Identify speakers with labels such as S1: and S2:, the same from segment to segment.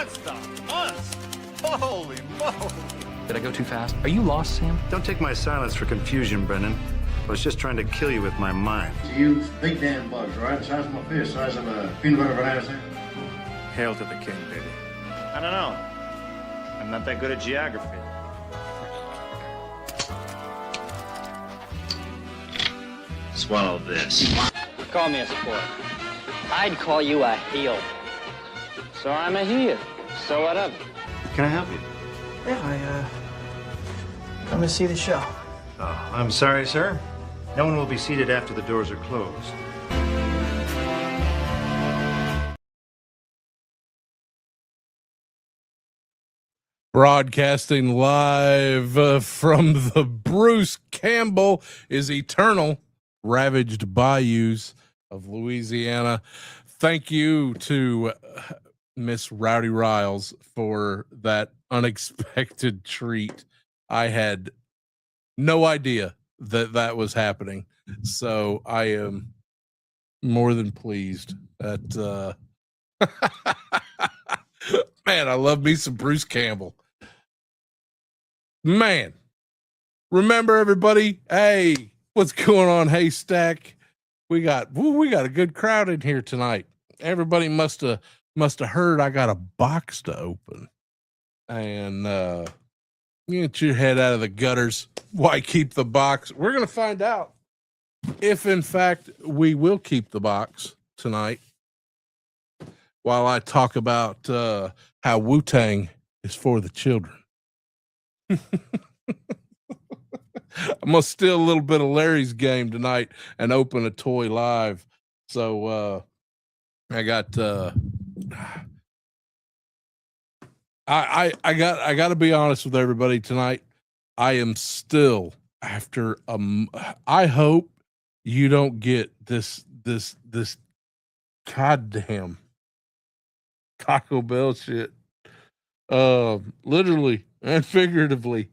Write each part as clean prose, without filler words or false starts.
S1: What stuff? Us? Holy moly.
S2: Did I go too fast? Are you lost, Sam?
S3: Don't take my silence for confusion, Brennan. I was just trying to kill you with my mind.
S4: You big damn bugs, right? Size of my fist, size of a peanut butter banana sandwich.
S3: Hail to the king, baby.
S1: I don't know. I'm not that good at geography. Swallow this.
S5: Call me a sport. I'd call you a heel. So I'm a heel. So what of it?
S3: Can I help you?
S6: Yeah, I'm gonna see the show.
S3: Oh, I'm sorry, sir. No one will be seated after the doors are closed.
S7: Broadcasting live from the Bruce Campbell is Eternal Ravaged Bayous of Louisiana. Thank you to Miss Rowdy Riles for that unexpected treat. I had no idea that that was happening. So I am more than pleased that man, I love me some Bruce Campbell. Man, remember everybody? Hey, what's going on? Hey, Stack. We got a good crowd in here tonight. Everybody must have heard I got a box to open. And get your head out of the gutters. Why keep the box? We're gonna find out if in fact we will keep the box tonight. While I talk about how Wu-Tang is for the children. I'm going to steal a little bit of Larry's game tonight and open a toy live. So I got I got to be honest with everybody tonight. I am still after I hope you don't get this goddamn Taco Bell shit. Literally and figuratively.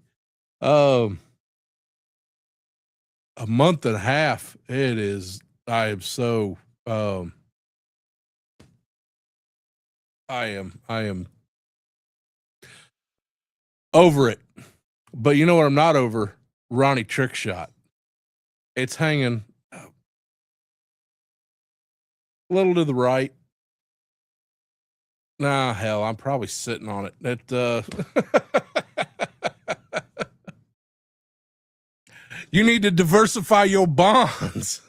S7: A month and a half. It is. I am so I am over it. But you know what I'm not over? Ronnie Trickshot. It's hanging a little to the right. Nah, hell, I'm probably sitting on it. You need to diversify your bonds.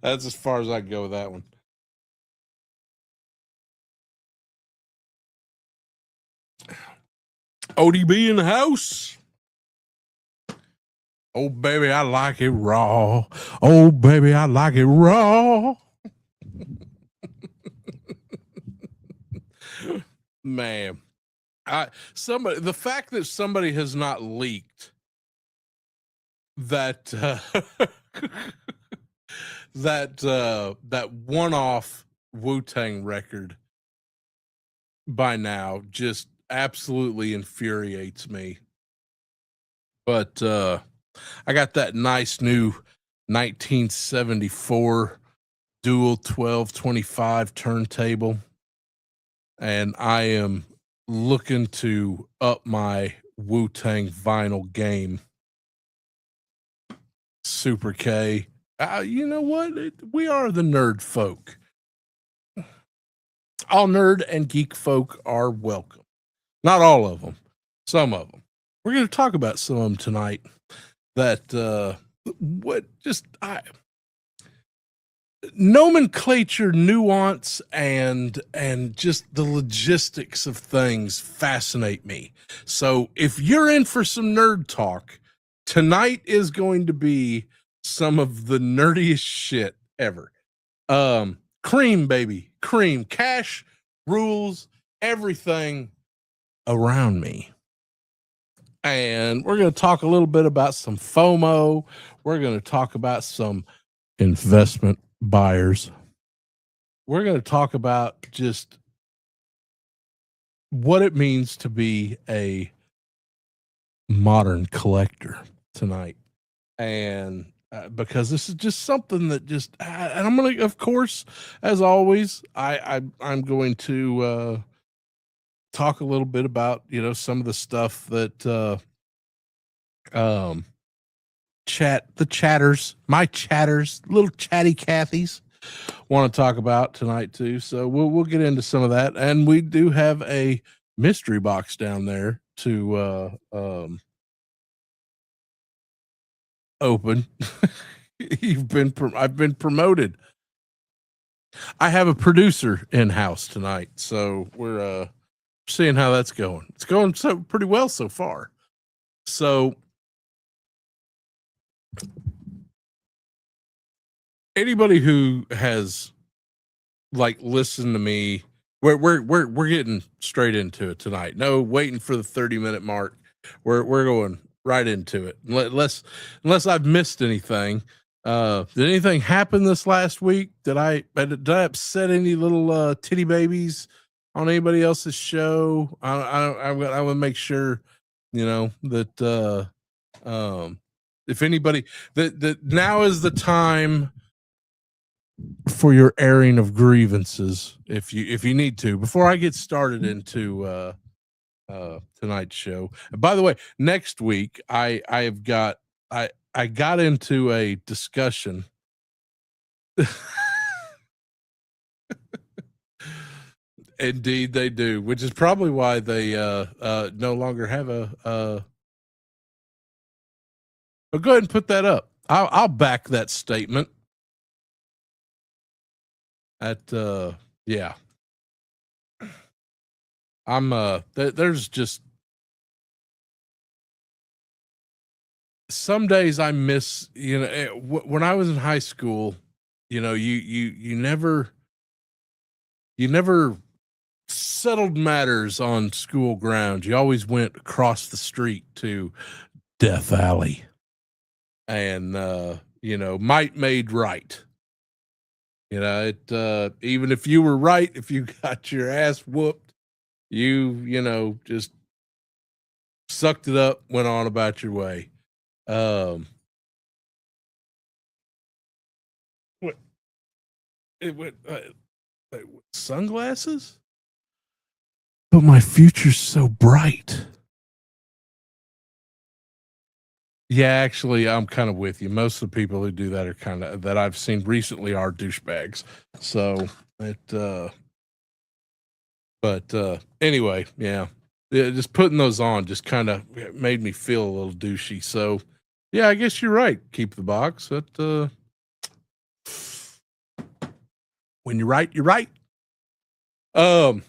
S7: That's as far as I can go with that one. ODB in the house. Oh, baby, I like it raw. Oh, baby, I like it raw. Man, the fact that somebody has not leaked that that one-off Wu-Tang record by now just absolutely infuriates me. But I got that nice new 1974 dual 1225 turntable. And I am looking to up my Wu-Tang vinyl game. Super K. You know what? We are the nerd folk. All nerd and geek folk are welcome. Not all of them. Some of them. We're going to talk about some of them tonight. That nomenclature, nuance, and just the logistics of things fascinate me. So if you're in for some nerd talk, tonight is going to be some of the nerdiest shit ever. C.R.E.A.M, baby. C.R.E.A.M. Cash rules everything around me. And we're going to talk a little bit about some FOMO. We're going to talk about some investment buyers. We're going to talk about just what it means to be a modern collector tonight. And because this is just something that just, and I'm going to, of course, as always, I'm going to talk a little bit about, some of the stuff that um the chatters, my chatters, little chatty Cathys want to talk about tonight too. So we'll get into some of that, and we do have a mystery box down there to open. I've been promoted. I have a producer in house tonight, so we're seeing how that's going. It's going so pretty well so far. So anybody who has listened to me, we're getting straight into it tonight. No waiting for the 30-minute mark. We're going right into it. Unless I've missed anything. Did anything happen this last week? Did I upset any little titty babies on anybody else's show? I would make sure, that if anybody that now is the time for your airing of grievances, if you need to, before I get started into tonight's show. And by the way, next week I got into a discussion. Indeed they do, which is probably why they no longer have but go ahead and put that up. I'll back that statement. Yeah. I'm there's just some days I miss, when I was in high school, you never settled matters on school grounds. You always went across the street to Death Alley, and might made right. Even if you were right, if you got your ass whooped, you just sucked it up, went on about your way. What it went sunglasses? But my future's so bright. Yeah, actually, I'm kind of with you. Most of the people who do that are that I've seen recently are douchebags. So anyway, yeah, just putting those on just kind of made me feel a little douchey. So yeah, I guess you're right. Keep the box. That when you're right, you're right. So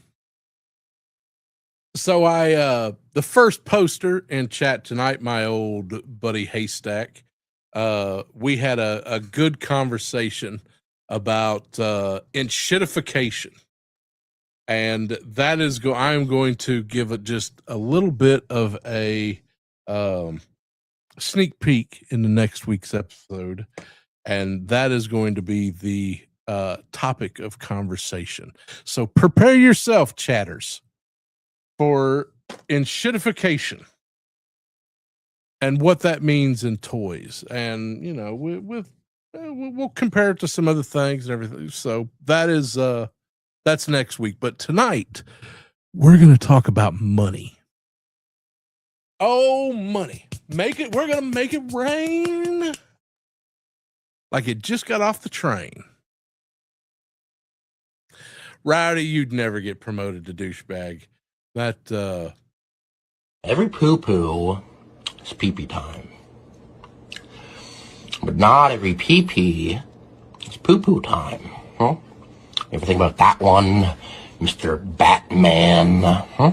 S7: the first poster in chat tonight, my old buddy Haystack, we had a good conversation about enshittification. And that is I'm going to give it just a little bit of a sneak peek in the next week's episode. And that is going to be the topic of conversation. So prepare yourself, chatters, for enshittification and what that means in toys. And, we'll compare it to some other things and everything. So that is, that's next week. But tonight, we're going to talk about money. Oh, money. We're going to make it rain like it just got off the train. Rowdy, you'd never get promoted to douchebag. That,
S8: every poo-poo is pee-pee time. But not every pee-pee is poo-poo time. Huh? You ever think about that one, Mr. Batman? Huh?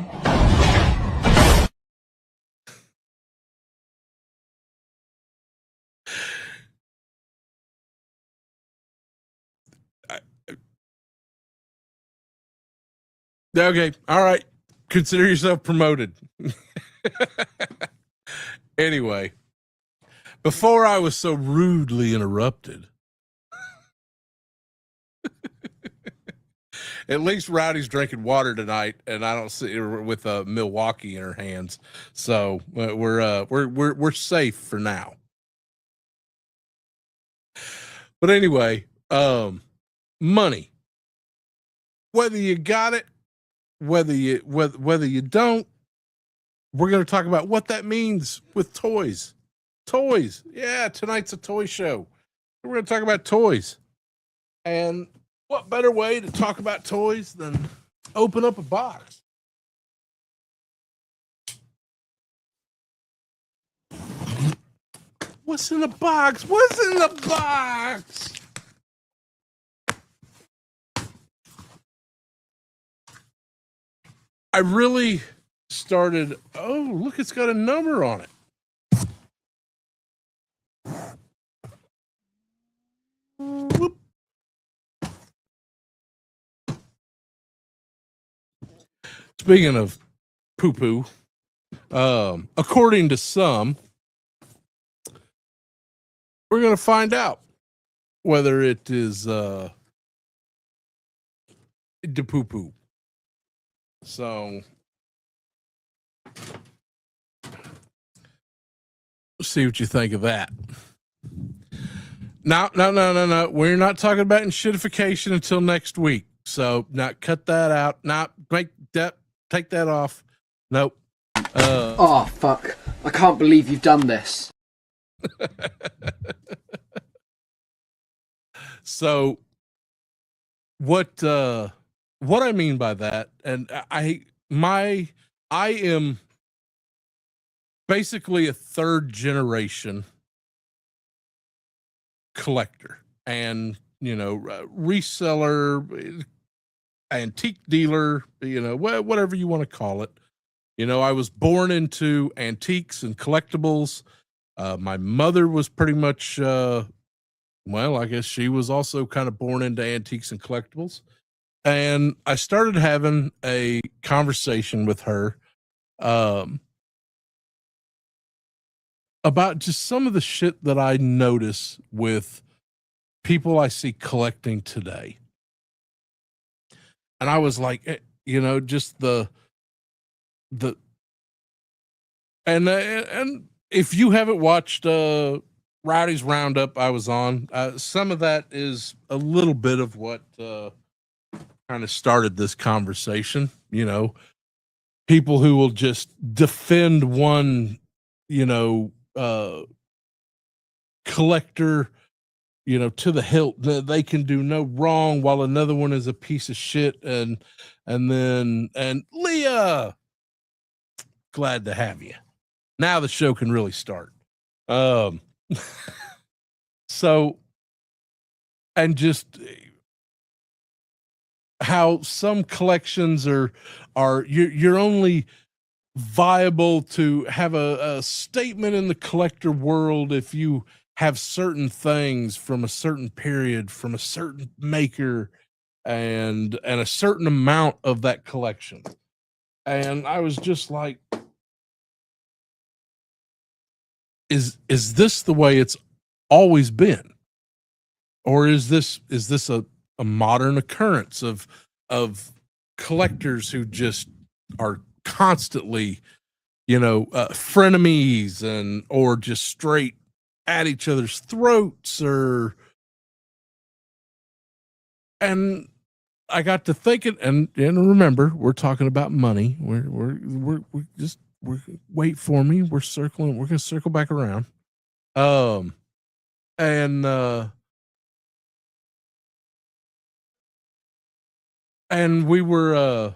S7: Okay. All right. Consider yourself promoted. Anyway, before I was so rudely interrupted, at least Rowdy's drinking water tonight, and I don't see her with a Milwaukee in her hands, so we're safe for now. But anyway, money. Whether you got it, whether you don't, we're going to talk about what that means with toys. Toys. Yeah, tonight's a toy show. We're going to talk about toys. And what better way to talk about toys than open up a box? What's in the box? What's in the box? I really started. Oh, look, it's got a number on it. Whoop. Speaking of poo-poo, according to some, we're going to find out whether it is the poo-poo. So, see what you think of that. No. We're not talking about shitification until next week. So, not cut that out. Not make that. Take that off. Nope.
S9: Oh, fuck. I can't believe you've done this.
S7: So, what I mean by that, and I am basically a third generation collector and, reseller, antique dealer, whatever you want to call it. I was born into antiques and collectibles. My mother was pretty much, I guess she was also kind of born into antiques and collectibles. And I started having a conversation with her about just some of the shit that I notice with people I see collecting today. And I was like, just and if you haven't watched Rowdy's Roundup I was on, some of that is a little bit of what kind of started this conversation. People who will just defend one, collector, to the hilt, that they can do no wrong, while another one is a piece of shit. And Leah, glad to have you. Now the show can really start. So, and just how some collections are you're only viable to have a statement in the collector world if you have certain things from a certain period, from a certain maker, and a certain amount of that collection. And I was just like, is this the way it's always been? Or is this a modern occurrence of collectors who just are constantly, frenemies or just straight at each other's throats? And I got to thinking, and remember, we're talking about money. We're wait for me. We're going to circle back around. And we were,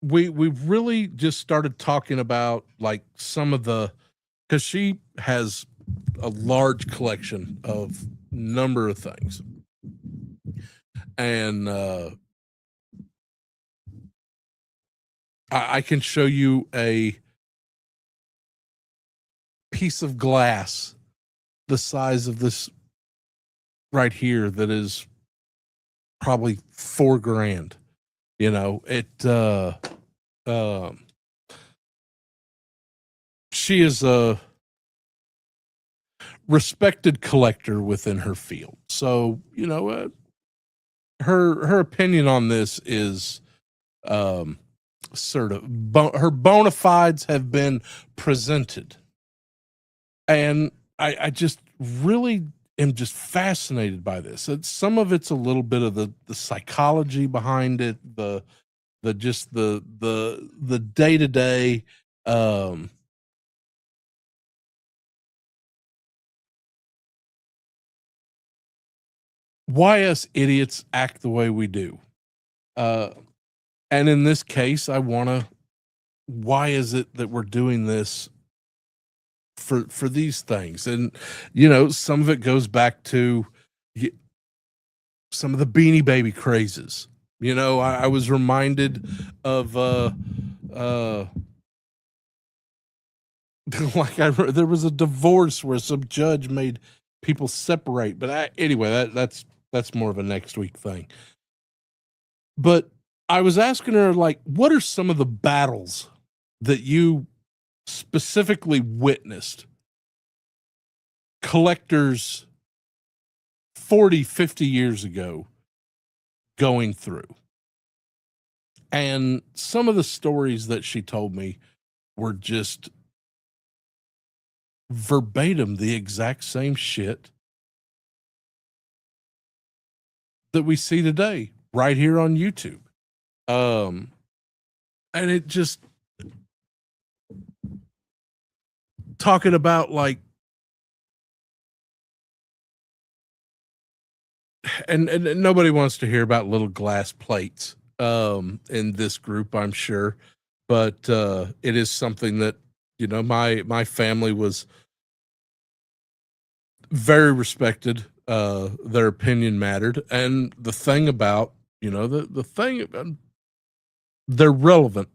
S7: we really just started talking about like some of because she has a large collection of number of things. And I can show you a piece of glass the size of this right here that is probably $4,000. She is a respected collector within her field. So, her opinion on this is sort of her bona fides have been presented. And I just really am just fascinated by this. Some of it's a little bit of the psychology behind it, the day to day. Why us idiots act the way we do. And in this case, why is it that we're doing this for these things? And, some of it goes back to some of the Beanie Baby crazes. I was reminded of, there was a divorce where some judge made people separate, but anyway, that's more of a next week thing. But I was asking her, like, what are some of the battles that you specifically witnessed collectors 40, 50 years ago going through? And some of the stories that she told me were just verbatim the exact same shit that we see today right here on YouTube. And it just talking about like, and nobody wants to hear about little glass plates in this group, I'm sure, but it is something that my family was very respected. Their opinion mattered, and the thing about the thing about, they're relevant.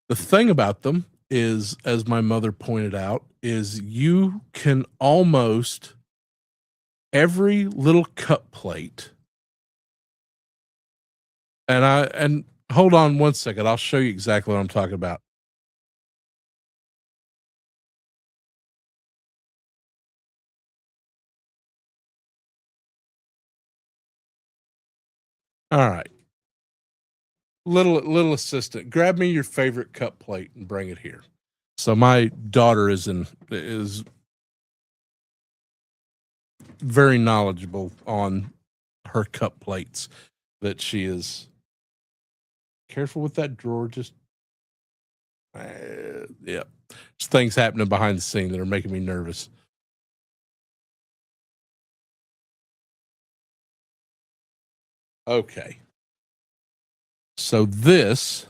S7: The thing about them is, as my mother pointed out, is you can almost every little cup plate. And hold on one second, I'll show you exactly what I'm talking about. All right. Little assistant, grab me your favorite cup plate and bring it here. So my daughter is very knowledgeable on her cup plates that she is. Careful with that drawer. Just yeah, there's things happening behind the scene that are making me nervous. Okay. So this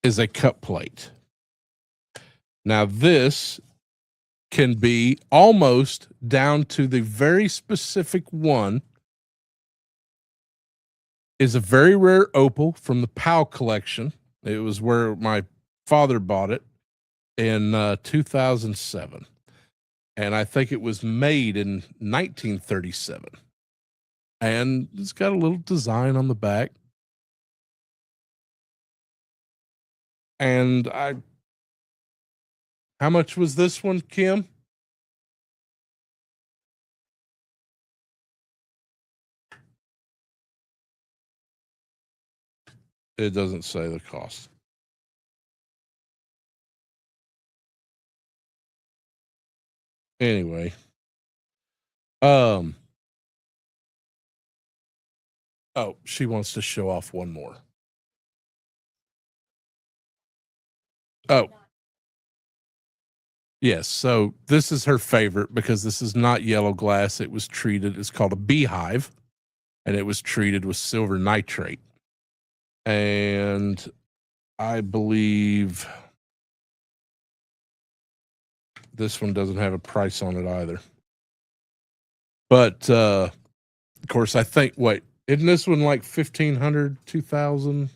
S7: is a cup plate. Now this can be almost down to the very specific one is a very rare opal from the Powell collection. It was where my father bought it in 2007. And I think it was made in 1937. And it's got a little design on the back. And how much was this one, Kim? It doesn't say the cost. Anyway. Oh, she wants to show off one more. Oh. Yes, so this is her favorite because this is not yellow glass. It was treated, it's called a beehive, and it was treated with silver nitrate. And I believe this one doesn't have a price on it either. But of course, I think, wait, isn't this one like 1,500, 2,000?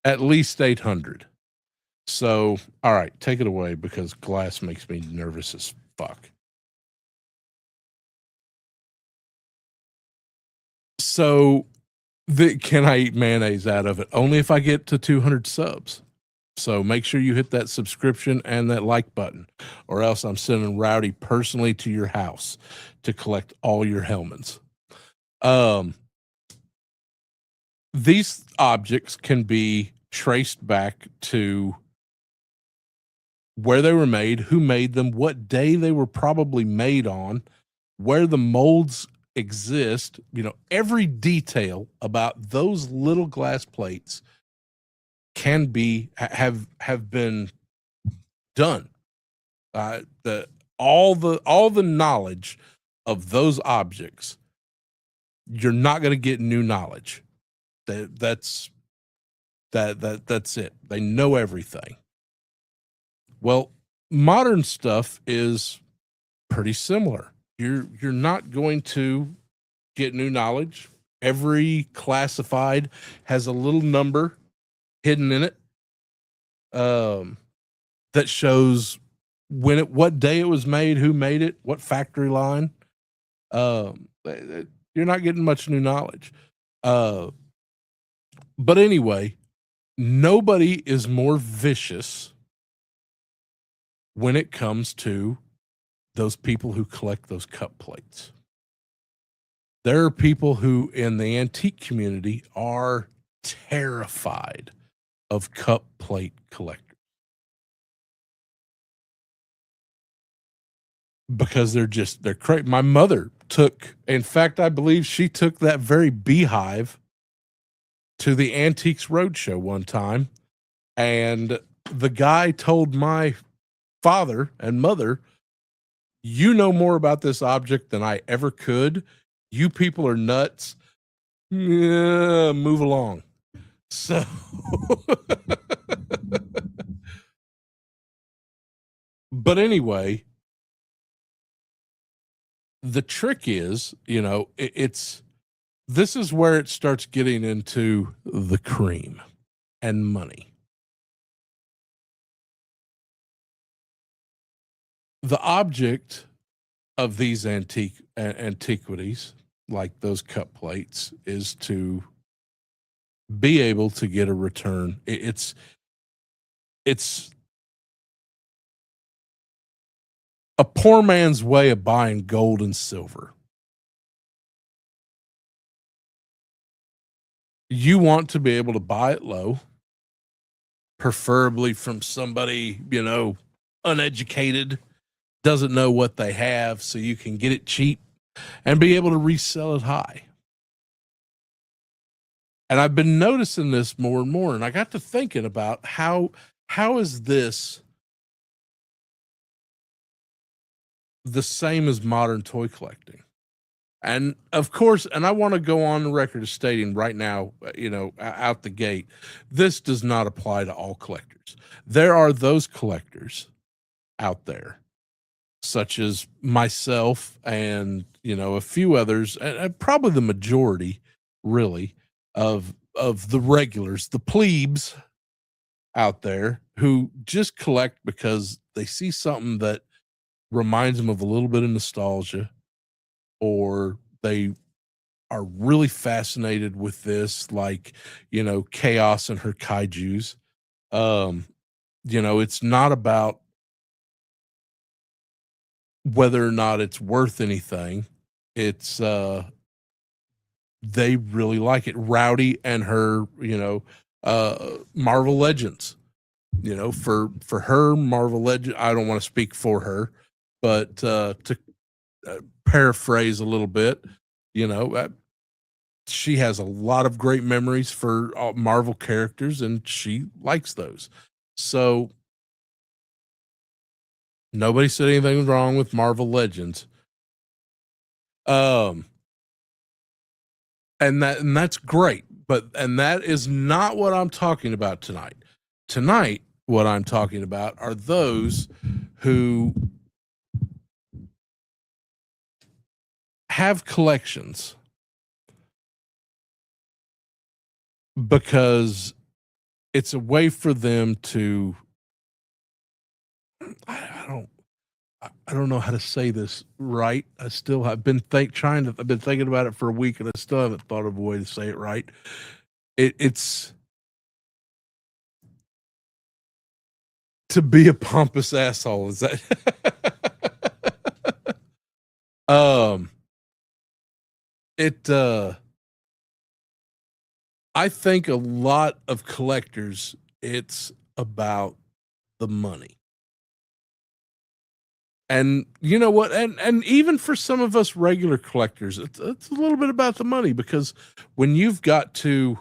S7: At least 800. So, all right, take it away because glass makes me nervous as fuck. So, can I eat mayonnaise out of it? Only if I get to 200 subs. So make sure you hit that subscription and that like button, or else I'm sending Rowdy personally to your house to collect all your Hellmans. These objects can be traced back to where they were made, who made them, what day they were probably made on, where the molds exist. You know, every detail about those little glass plates can be have been done. All the knowledge of those objects, you're not going to get new knowledge. That's it. They know everything. Well, modern stuff is pretty similar. You're not going to get new knowledge. Every classified has a little number hidden in it that shows what day it was made, who made it, what factory line. You're not getting much new knowledge. But anyway, nobody is more vicious when it comes to those people who collect those cup plates. There are people who in the antique community are terrified of cup plate collectors because they're crazy. My mother in fact, I believe she took that very beehive to the Antiques Roadshow one time, and the guy told my father and mother, "You know more about this object than I ever could. You people are nuts. Yeah, move along." So but anyway, the trick is, you know, this is where it starts getting into the cream and money. The object of these antiquities, like those cup plates, is to be able to get a return. It's a poor man's way of buying gold and silver. You want to be able to buy it low, preferably from somebody, you know, uneducated, doesn't know what they have, so you can get it cheap and be able to resell it high. And I've been noticing this more and more, and I got to thinking about how is this the same as modern toy collecting? And of course, and I want to go on the record as stating right now, you know, out the gate, this does not apply to all collectors. There are those collectors out there, such as myself and, you know, a few others, and probably the majority, really, of the regulars, the plebes out there who just collect because they see something that reminds them of a little bit of nostalgia, or they are really fascinated with this, like, you know, Chaos and her kaijus. You know, it's not about whether or not it's worth anything. It's they really like it. Rowdy and her, you know, Marvel Legends, you know, for her Marvel Legend, I don't want to speak for her, but to paraphrase a little bit, you know, she has a lot of great memories for Marvel characters, and she likes those. So nobody said anything wrong with Marvel Legends. And that's great, but that is not what I'm talking about tonight. Tonight, what I'm talking about are those who have collections because it's a way for them to, I don't know how to say this right. I still have been I've been thinking about it for a week, and I still haven't thought of a way to say it right. It's to be a pompous asshole. Is that I think a lot of collectors, it's about the money. And you know what? And even for some of us regular collectors, it's a little bit about the money, because when you've got to,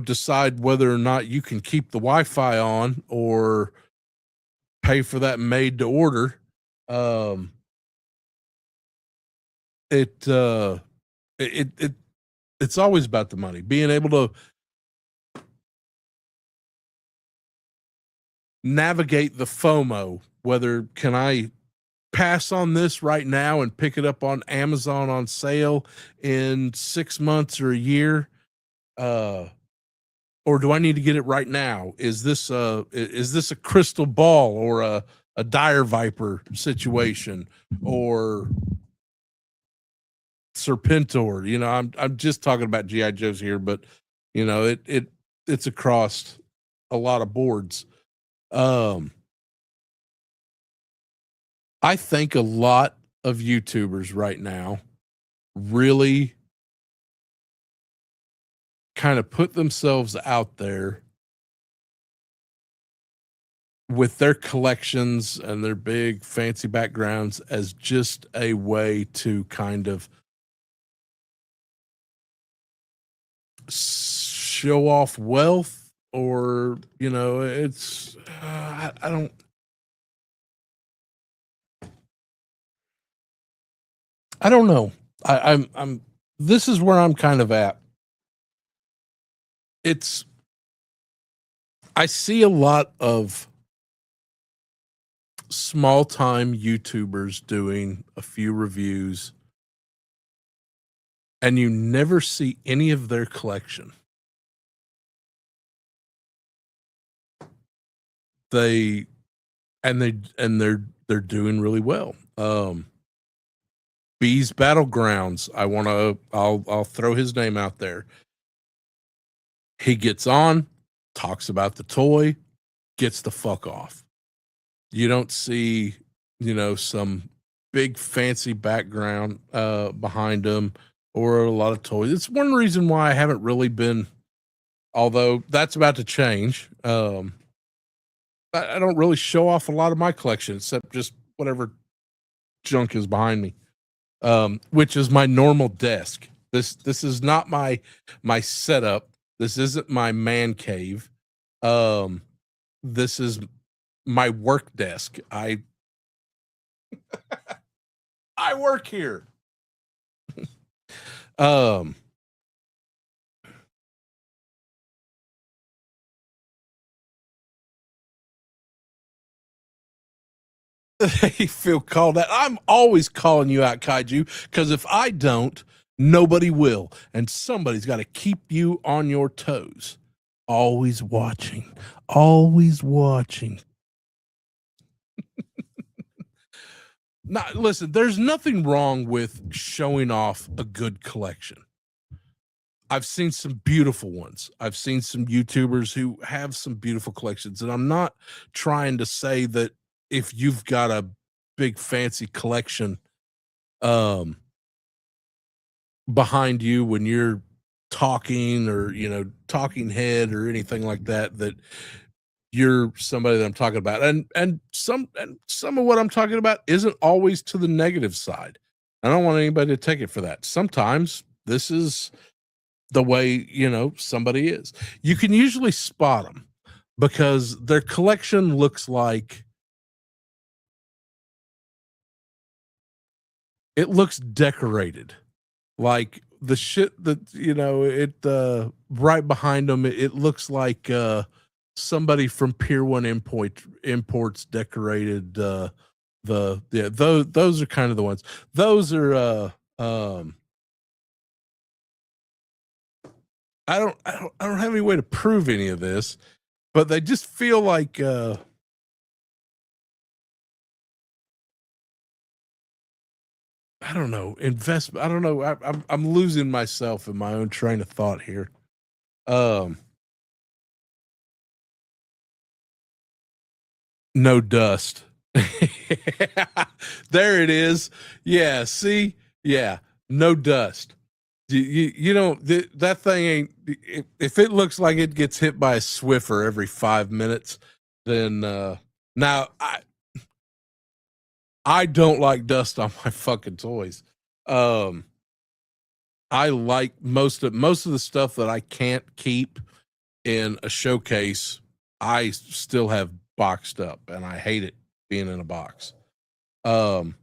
S7: decide whether or not you can keep the Wi-Fi on or pay for that made to order, it it's always about the money. Being able to navigate the FOMO, whether can I pass on this right now and pick it up on Amazon on sale in 6 months or a year, or do I need to get it right now? Is this a crystal ball or a dire viper situation or Serpentor? I'm just talking about GI Joes here, but it's across a lot of boards. I think a lot of YouTubers right now really kind of put themselves out there with their collections and their big fancy backgrounds as just a way to kind of show off wealth, or it's I don't know. I'm this is where I'm kind of at. I see a lot of small time YouTubers doing a few reviews, and you never see any of their collection. They're doing really well. Bees Battlegrounds, I'll throw his name out there. He gets on, talks about the toy, gets the fuck off. You don't see, some big fancy background behind him or a lot of toys. It's one reason why I haven't really been, although that's about to change. I don't really show off a lot of my collection except just whatever junk is behind me, which is my normal desk. This is not my setup. This isn't my man cave. This is my work desk. I work here. They feel called out. I'm always calling you out, Kaiju, because if I don't, nobody will. And somebody's got to keep you on your toes. Always watching. Always watching. Now, listen, there's nothing wrong with showing off a good collection. I've seen some beautiful ones. I've seen some YouTubers who have some beautiful collections. And I'm not trying to say that if you've got a big fancy collection behind you when you're talking, or talking head or anything like that, that you're somebody that I'm talking about. And some of what I'm talking about isn't always to the negative side. I don't want anybody to take it for that. Sometimes this is the way somebody is. You can usually spot them because their collection looks like it looks decorated, like the shit that it right behind them. It looks like somebody from Pier 1 Imports decorated those are kind of the ones. Those are I don't have any way to prove any of this, but they just feel like I don't know, investment. I don't know. I'm losing myself in my own train of thought here. No dust. There it is. Yeah. See? Yeah. No dust. You know, that thing ain't, if it looks like it gets hit by a Swiffer every 5 minutes, then now I don't like dust on my fucking toys. I like most of the stuff that I can't keep in a showcase. I still have boxed up, and I hate it being in a box. And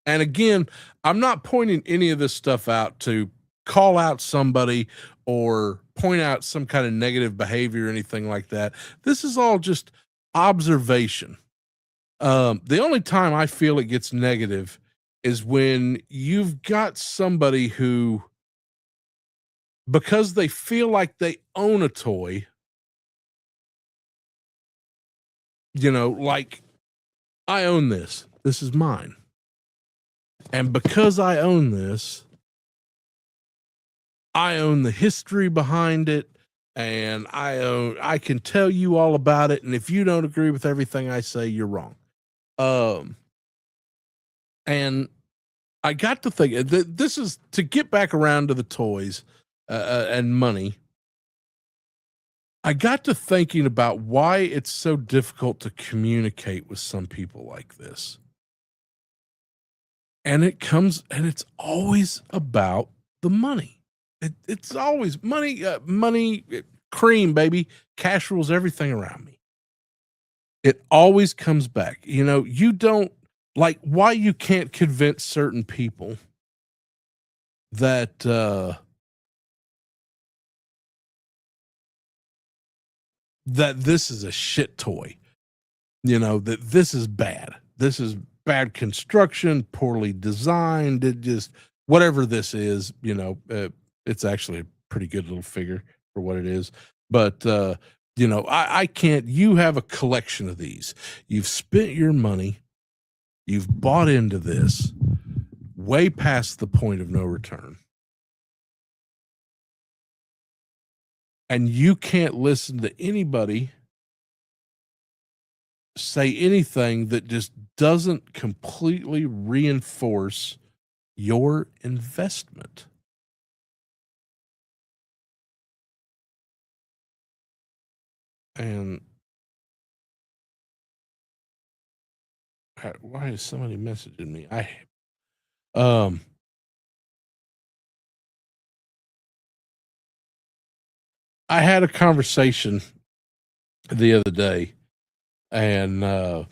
S7: again, I'm not pointing any of this stuff out to call out somebody or point out some kind of negative behavior or anything like that. This is all just observation. The only time I feel it gets negative is when you've got somebody who, because they feel like they own a toy, you know, like, I own this. This is mine. And because I own this, I own the history behind it, and I can tell you all about it. And if you don't agree with everything I say, you're wrong. And I got to think, this is to get back around to the toys and money. I got to thinking about why it's so difficult to communicate with some people like this. And it's always about the money. It's always money, cream, baby. Cash rules everything around me. It always comes back. You know, you don't, like, why you can't convince certain people that that this is a shit toy. You know, that this is bad. This is bad construction, poorly designed. It just, whatever this is, you know, it's actually a pretty good little figure for what it is. But, you know, I can't, you have a collection of these. You've spent your money. You've bought into this way past the point of no return. And you can't listen to anybody say anything that just doesn't completely reinforce your investment. And why is somebody messaging me? I had a conversation the other day, and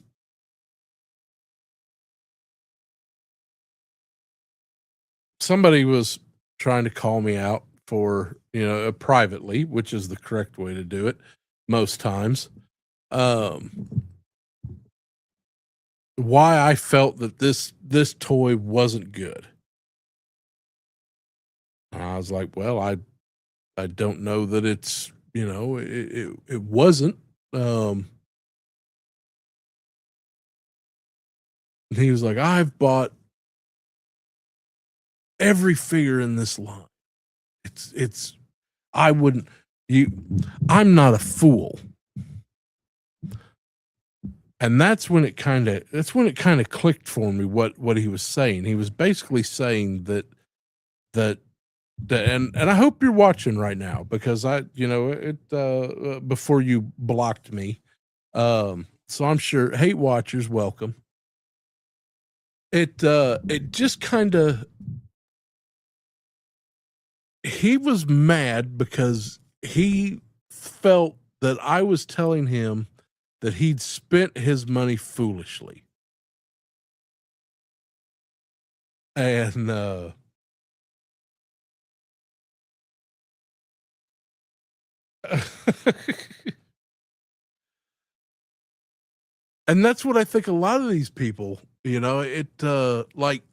S7: somebody was trying to call me out for, you know, privately, which is the correct way to do it most times. Why I felt that this toy wasn't good. And I was like, well, I don't know that it's, you know, it wasn't. He was like, I've bought every figure in this line. I'm not a fool. And that's when it kind of clicked for me what he was saying. He was basically saying that and I hope you're watching right now, because before you blocked me. So I'm sure hate watchers, welcome. It just kind of, he was mad because he felt that I was telling him that he'd spent his money foolishly. And and that's what I think a lot of these people, you know, like,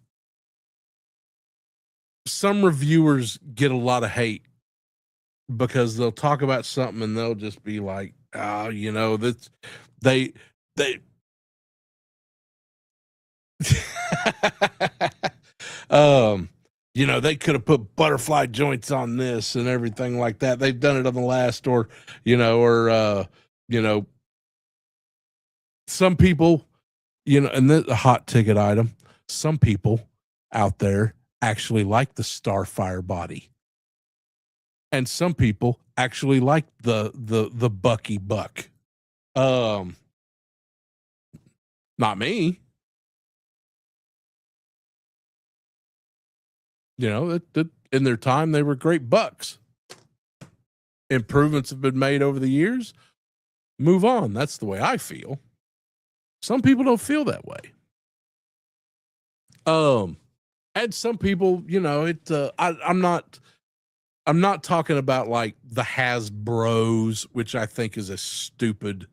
S7: some reviewers get a lot of hate because they'll talk about something and they'll just be like, you know, that's they you know, they could have put butterfly joints on this and everything like that. They've done it on the last, or, you know, some people, you know, and the hot ticket item, some people out there actually like the Starfire body. And some people actually like the Bucky Buck. Not me. You know, that in their time they were great bucks. Improvements have been made over the years. Move on. That's the way I feel. Some people don't feel that way. And some people, you know, I'm not talking about like the Hasbros, which I think is a stupid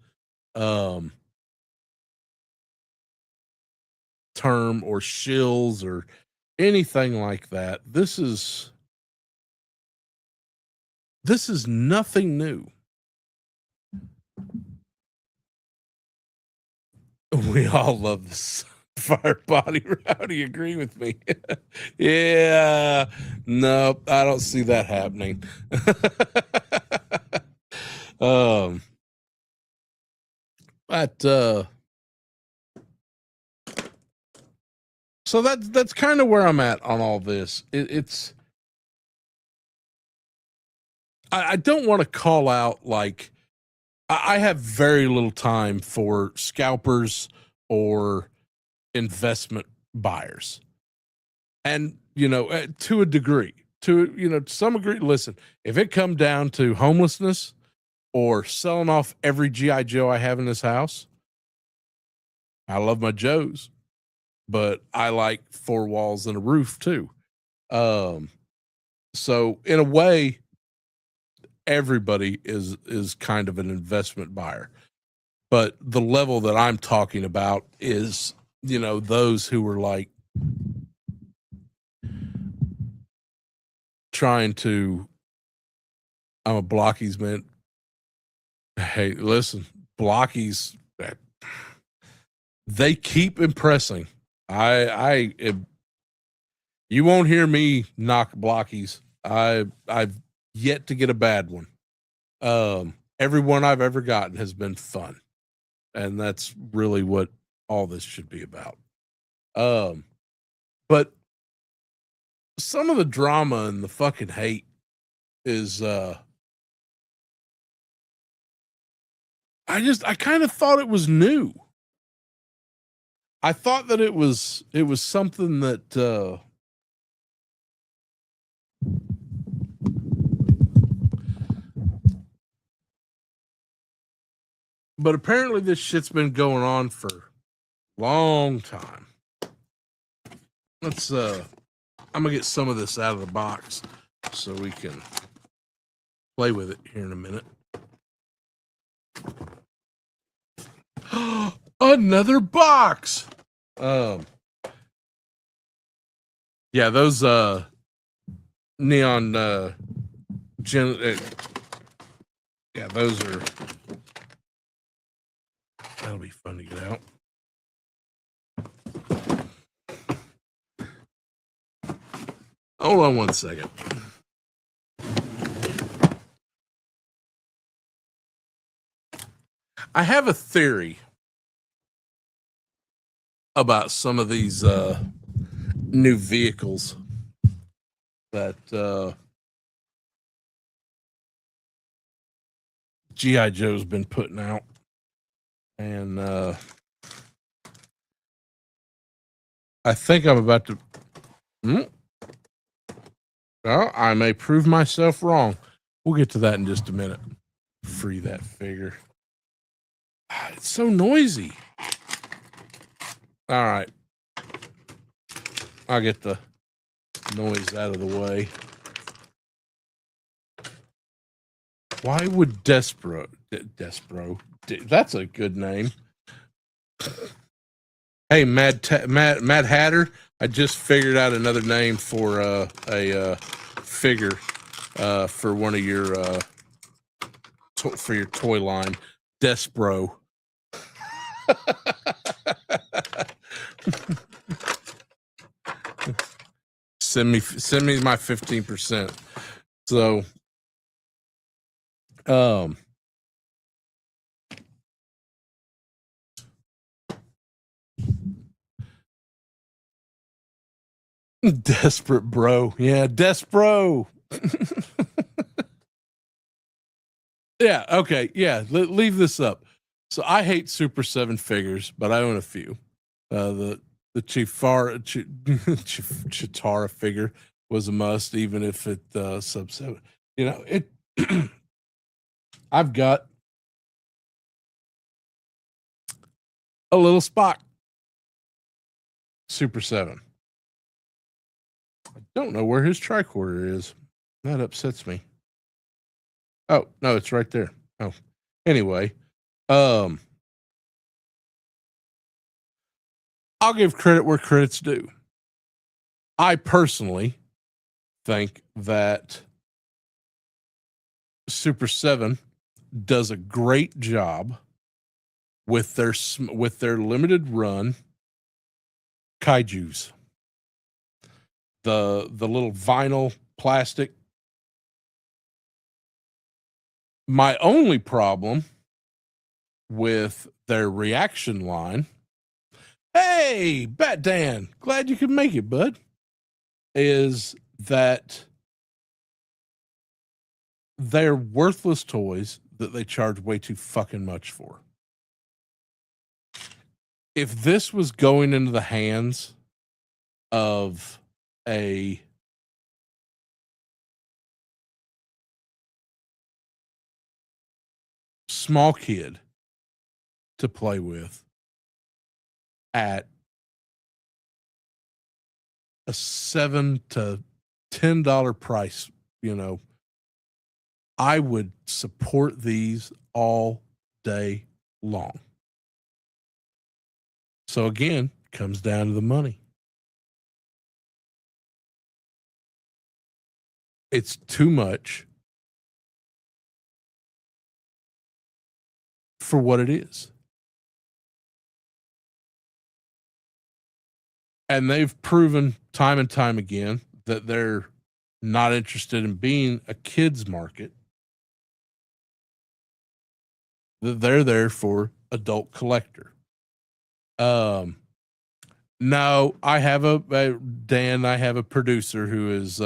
S7: term, or shills or anything like that. This is nothing new. We all love this fire body. Rowdy, agree with me? Yeah, no, I don't see that happening. But so that's kind of where I'm at on all this. It's I don't want to call out, like, I have very little time for scalpers or investment buyers. And, you know, to a degree, to some degree, listen, if it come down to homelessness or selling off every G.I. Joe I have in this house, I love my Joes, but I like four walls and a roof too. So in a way, everybody is kind of an investment buyer. But the level that I'm talking about is, you know, those who were like trying to, I'm a Blockies man. Hey, listen, Blockies, they keep impressing. You won't hear me knock Blockies. I've yet to get a bad one. Every one I've ever gotten has been fun. And that's really what all this should be about. But some of the drama and the fucking hate is I kind of thought it was new. I thought that it was something that but apparently this shit's been going on for a long time. Let's I'm gonna get some of this out of the box so we can play with it here in a minute. Another box. Yeah, those neon yeah, those are, that'll be fun to get out. Hold on one second. I have a theory about some of these new vehicles that G.I. Joe's been putting out. And I think I'm about to well, I may prove myself wrong. We'll get to that in just a minute. Free that figure. It's so noisy. All right. I'll get the noise out of the way. Why would Despero, that's a good name. Hey, Mad Hatter, I just figured out another name for a figure for one of your for your toy line, Despero. Send me my 15%. So Desperate bro. Yeah, Despro. Yeah, okay. Yeah, leave this up. So I hate Super 7 figures, but I own a few. The Chitara figure was a must, even if it sub 7. You know, it I've got a little Spock Super 7. I don't know where his tricorder is. That upsets me. Oh, no, it's right there. Oh. Anyway, I'll give credit where credit's due. I personally think that Super 7 does a great job with their limited run kaijus. The little vinyl plastic. My only problem with their reaction line, hey, Bat Dan, glad you could make it, bud, is that they're worthless toys that they charge way too fucking much for. If this was going into the hands of a small kid to play with at a $7 to $10 price, you know, I would support these all day long. So again, comes down to the money. It's too much for what it is. And they've proven time and time again that they're not interested in being a kids market. That they're there for adult collector. No, I have Dan, I have a producer who is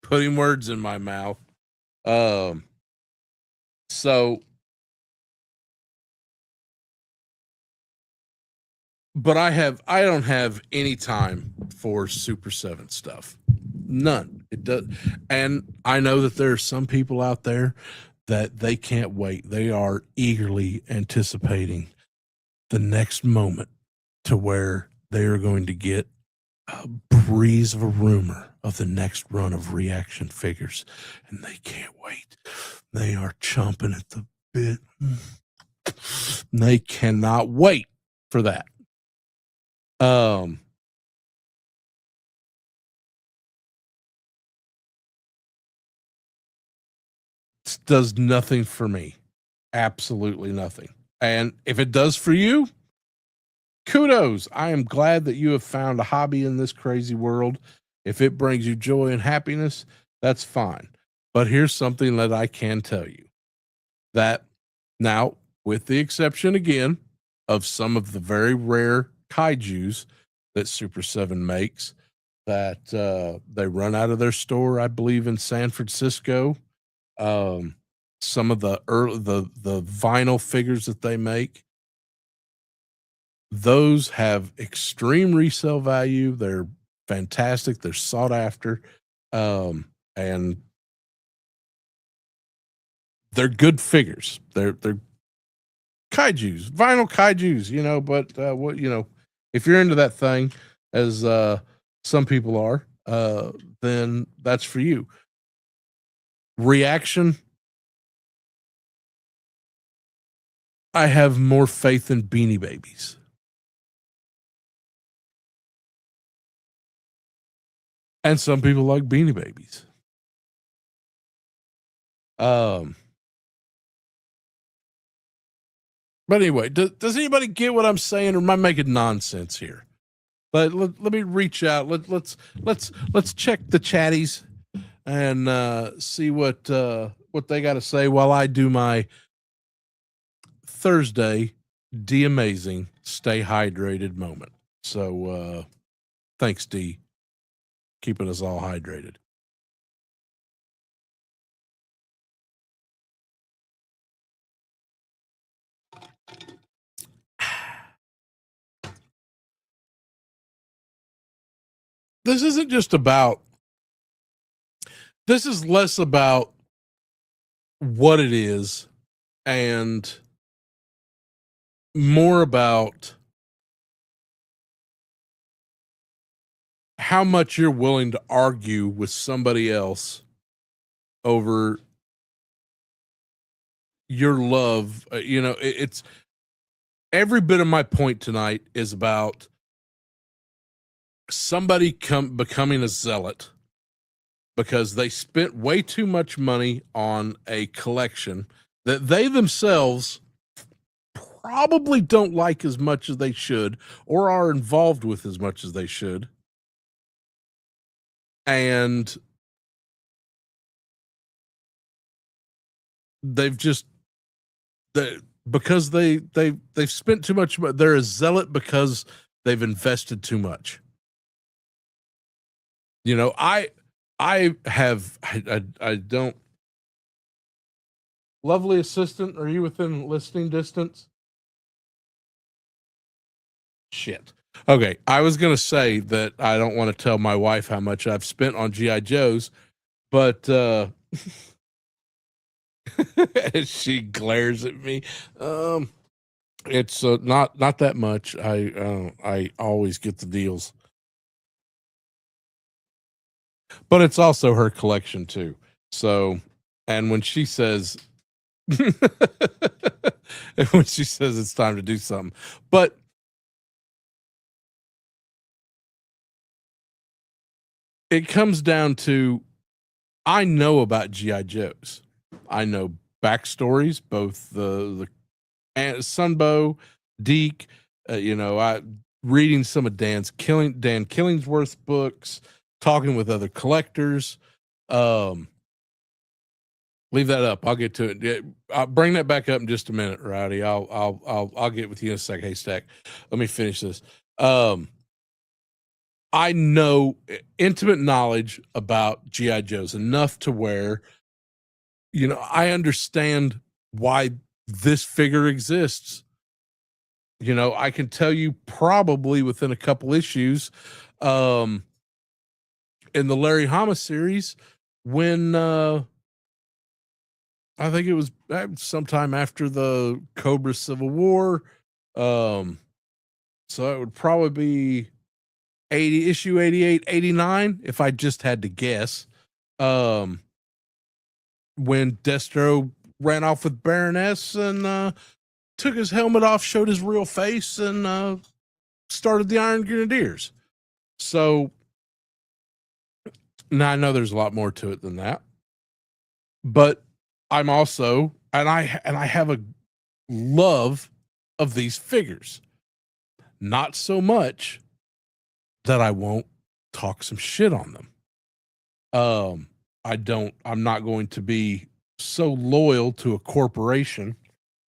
S7: putting words in my mouth. So, but I don't have any time for Super 7 stuff. None. It does. And I know that there are some people out there that they can't wait. They are eagerly anticipating the next moment to where they are going to get a breeze of a rumor of the next run of reaction figures, and they can't wait. They are chomping at the bit. They cannot wait for that. It does nothing for me. Absolutely nothing. And if it does for you, kudos. I am glad that you have found a hobby in this crazy world. If it brings you joy and happiness, that's fine. But here's something that I can tell you. That now, with the exception again of some of the very rare kaijus that Super 7 makes, that they run out of their store, I believe, in San Francisco. Some of the vinyl figures that they make, those have extreme resale value. They're fantastic. They're sought after, and they're good figures. They're kaijus, vinyl kaijus, you know. But what, you know, if you're into that thing, as some people are, then that's for you. Reaction, I have more faith in Beanie Babies. And some people like Beanie Babies. But anyway, does anybody get what I'm saying, or am I making nonsense here? Let me reach out. Let's check the chatties and see what they got to say while I do my Thursday amazing, stay hydrated moment. So thanks, D, keeping us all hydrated. This isn't just about, this is less about what it is and more about how much you're willing to argue with somebody else over your love. It's every bit of my point tonight is about somebody becoming a zealot because they spent way too much money on a collection that they themselves probably don't like as much as they should or are involved with as much as they should. And they've just because they've spent too much. They're a zealot because they've invested too much. I don't. Lovely assistant, are you within listening distance? Shit. Okay, I was gonna say that I don't want to tell my wife how much I've spent on GI Joes, but she glares at me. It's not that much. I always get the deals, but it's also her collection too. So, and when she says, it's time to do something, but it comes down to, I know about GI Joes. I know backstories, both the Sunbow, Deke. I reading some of Dan Killingsworth's books, talking with other collectors. Leave that up. I'll get to it. I'll bring that back up in just a minute, Rowdy. I'll get with you in a sec. Hey, Stack, let me finish this. I know intimate knowledge about GI Joes enough to where, I understand why this figure exists. I can tell you probably within a couple issues, in the Larry Hama series, when I think it was sometime after the Cobra Civil War. So it would probably be issue 88, 89, if I just had to guess. When Destro ran off with Baroness and took his helmet off, showed his real face, and started the Iron Grenadiers. So now I know there's a lot more to it than that, but I'm also, and I have a love of these figures, not so much that I won't talk some shit on them. I'm not going to be so loyal to a corporation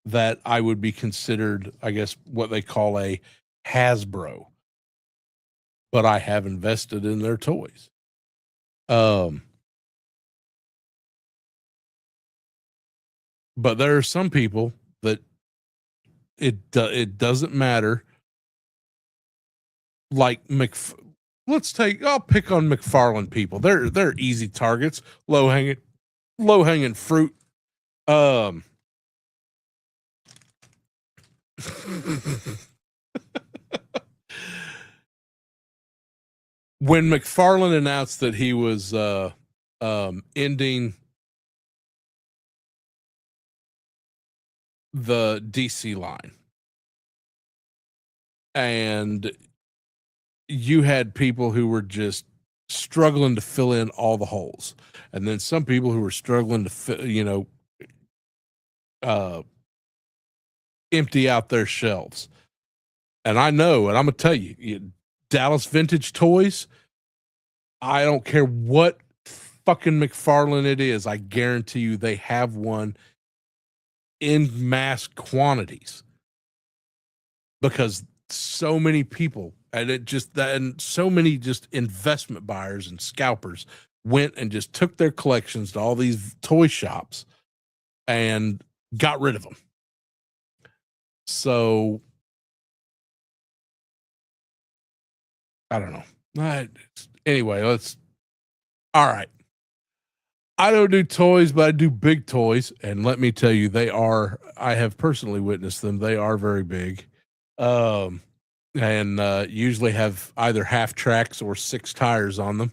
S7: that I would be considered, I guess, what they call a Hasbro, but I have invested in their toys. But there are some people that it doesn't matter. Like I'll pick on McFarlane people. They're easy targets, low hanging fruit. When McFarlane announced that he was ending the DC line, and you had people who were just struggling to fill in all the holes, and then some people who were struggling to empty out their shelves. And I know, and I'm gonna tell you, Dallas Vintage Toys, I don't care what fucking McFarlane it is, I guarantee you they have one in mass quantities. because so many people and so many just investment buyers and scalpers went and just took their collections to all these toy shops and got rid of them. So I don't know. Anyway, all right. I don't do toys, but I do big toys. And let me tell you, I have personally witnessed them. They are very big. And usually have either half tracks or 6 tires on them.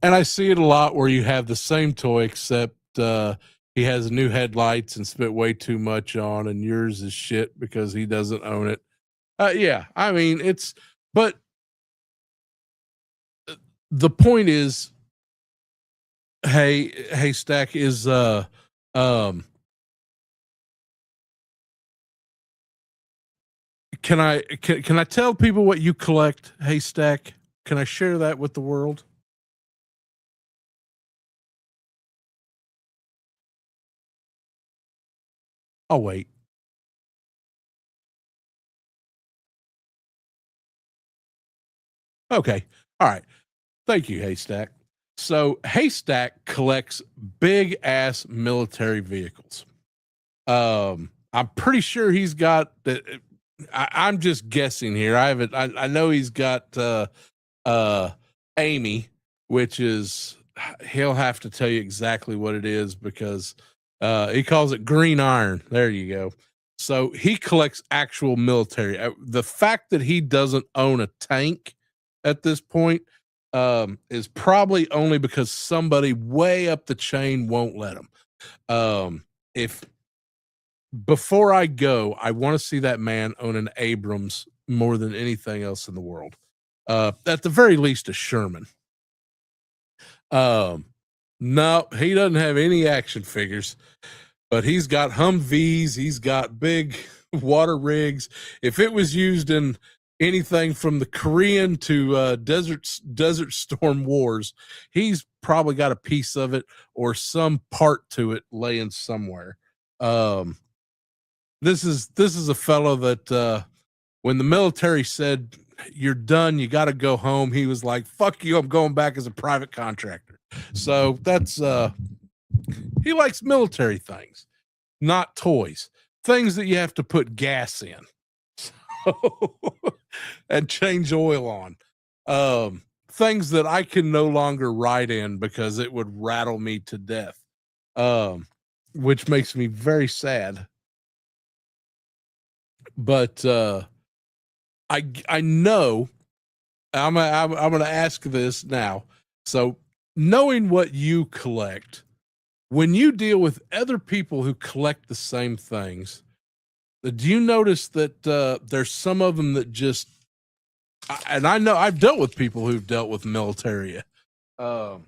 S7: And I see it a lot where you have the same toy, except he has new headlights and spent way too much on, and yours is shit because he doesn't own it. Yeah, I mean, but the point is, hey, Stack, is can I tell people what you collect? Hey, Stack, can I share that with the world? I'll wait. Okay. All right. Thank you, Haystack. So Haystack collects big ass military vehicles. I'm pretty sure he's got the. I'm just guessing here. I know he's got Amy, which is, he'll have to tell you exactly what it is because he calls it green iron. There you go. So he collects actual military. The fact that he doesn't own a tank at this point is probably only because somebody way up the chain won't let him. If before I go, I want to see that man own an Abrams more than anything else in the world. At the very least, a Sherman. No, he doesn't have any action figures, but he's got Humvees. He's got big water rigs. If it was used in anything from the Korean to Desert Storm Wars, he's probably got a piece of it or some part to it laying somewhere. This is a fellow that when the military said you're done, you got to go home, he was like, fuck you, I'm going back as a private contractor. So that's he likes military things, not toys, things that you have to put gas in and change oil on, things that I can no longer ride in because it would rattle me to death, which makes me very sad. But I know I'm going to ask this now. So knowing what you collect, when you deal with other people who collect the same things, do you notice that there's some of them that just, and I know I've dealt with people who've dealt with military and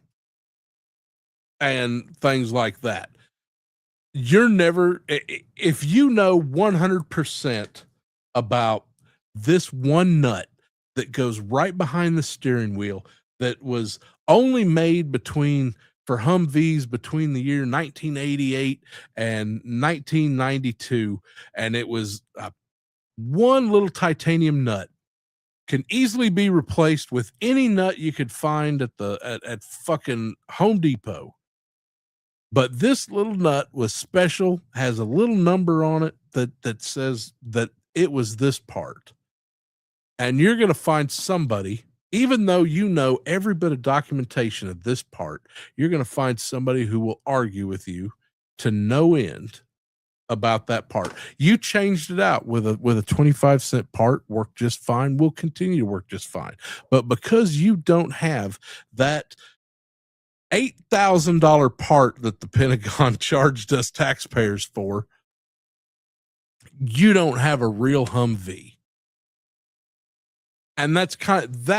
S7: things like that. You're never, if you know 100% about this one nut that goes right behind the steering wheel that was only made for Humvees between the year 1988 and 1992, and it was one little titanium nut, can easily be replaced with any nut you could find at fucking Home Depot. But this little nut was special, has a little number on it that says that it was this part. And you're going to find somebody, even though you know every bit of documentation of this part, you're going to find somebody who will argue with you to no end about that part. You changed it out with a 25-cent part, worked just fine, will continue to work just fine. But because you don't have that $8,000 part that the Pentagon charged us taxpayers for, you don't have a real Humvee. And that's kind of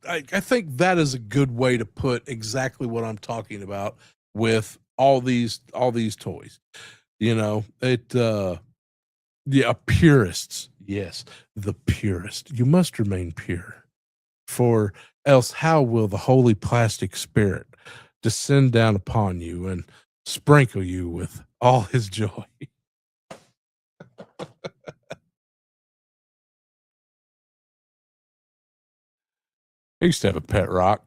S7: I think that is a good way to put exactly what I'm talking about with all these toys. You know, purists. Yes, the purist. You must remain pure, for else how will the holy plastic spirit descend down upon you and sprinkle you with all his joy? used to have a pet rock.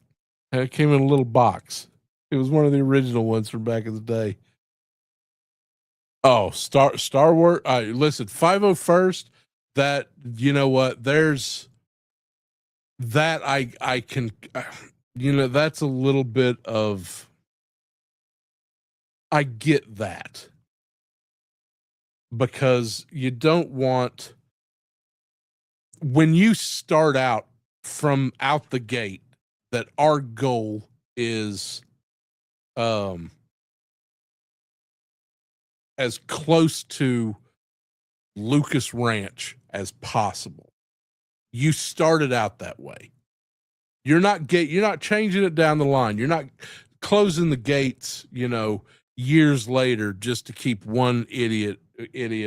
S7: And it came in a little box. It was one of the original ones from back in the day. Oh, Star Wars. Listen, 501st. That, you know what? There's that I can, that's a little bit of. I get that, because you don't want, when you start out from out the gate, that our goal is as close to Lucas Ranch as possible. You started out that way. You're not changing it down the line. You're not closing the gates, years later just to keep one idiot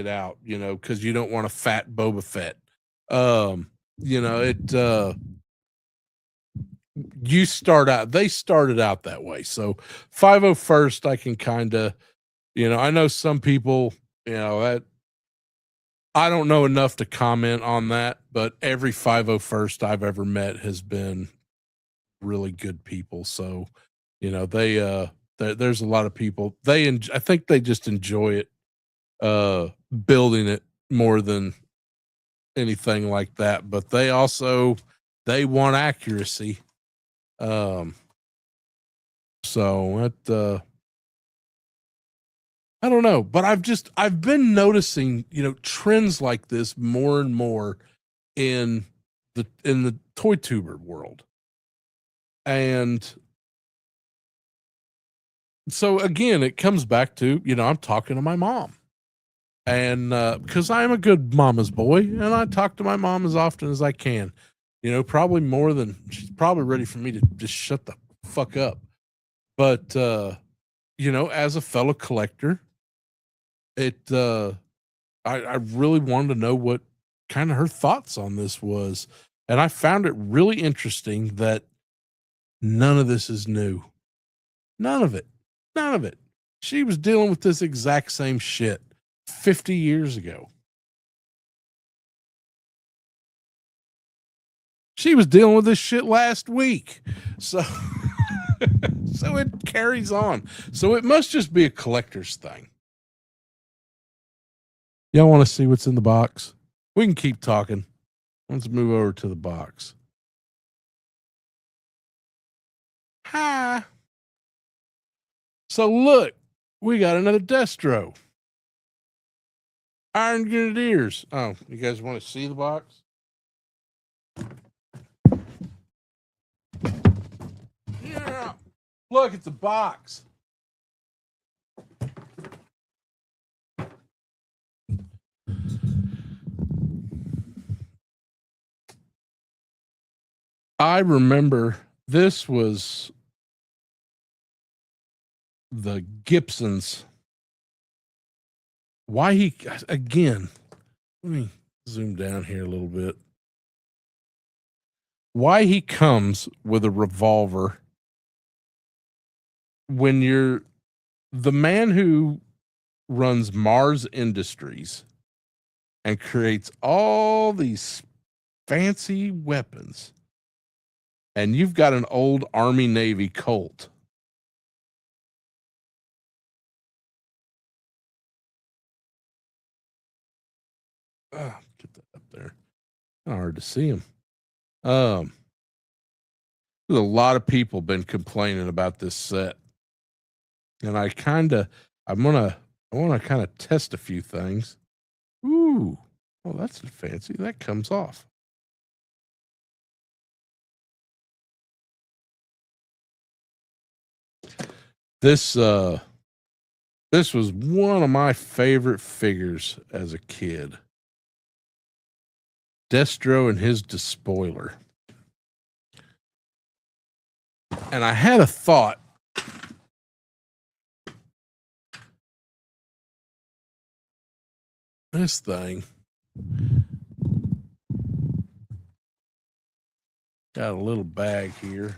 S7: out, because you don't want a fat Boba Fett. They started out that way. So 501st, I can kind of, I know some people, that I don't know enough to comment on that, but every 501st I've ever met has been really good people. So, there's a lot of people, I think they just enjoy it, building it more than anything like that, but they want accuracy. So that, I don't know, but I've been noticing, trends like this more and more in the toy tuber world. And so again, it comes back to, I'm talking to my mom, and because I am a good mama's boy, and I talk to my mom as often as I can, probably more than she's probably ready for me to just shut the fuck up. But, as a fellow collector, I really wanted to know what kind of her thoughts on this was. And I found it really interesting that none of this is new. None of it. None of it. She was dealing with this exact same shit 50 years ago. She was dealing with this shit last week. So, so it carries on. So it must just be a collector's thing. Y'all want to see what's in the box? We can keep talking. Let's move over to the box. Hi. So look, we got another Destro. Iron Grenadiers. Oh, you guys want to see the box? Yeah. Look, it's a box. I remember this was the Gibsons. Why he, again, let me zoom down here a little bit. Why he comes with a revolver when you're the man who runs Mars Industries and creates all these fancy weapons, and you've got an old Army Navy Colt. Get that up there. Not hard to see him. There's a lot of people been complaining about this set, and I want to kind of test a few things. Ooh, oh, that's fancy. That comes off. This was one of my favorite figures as a kid. Destro and his despoiler. And I had a thought. This thing got a little bag here.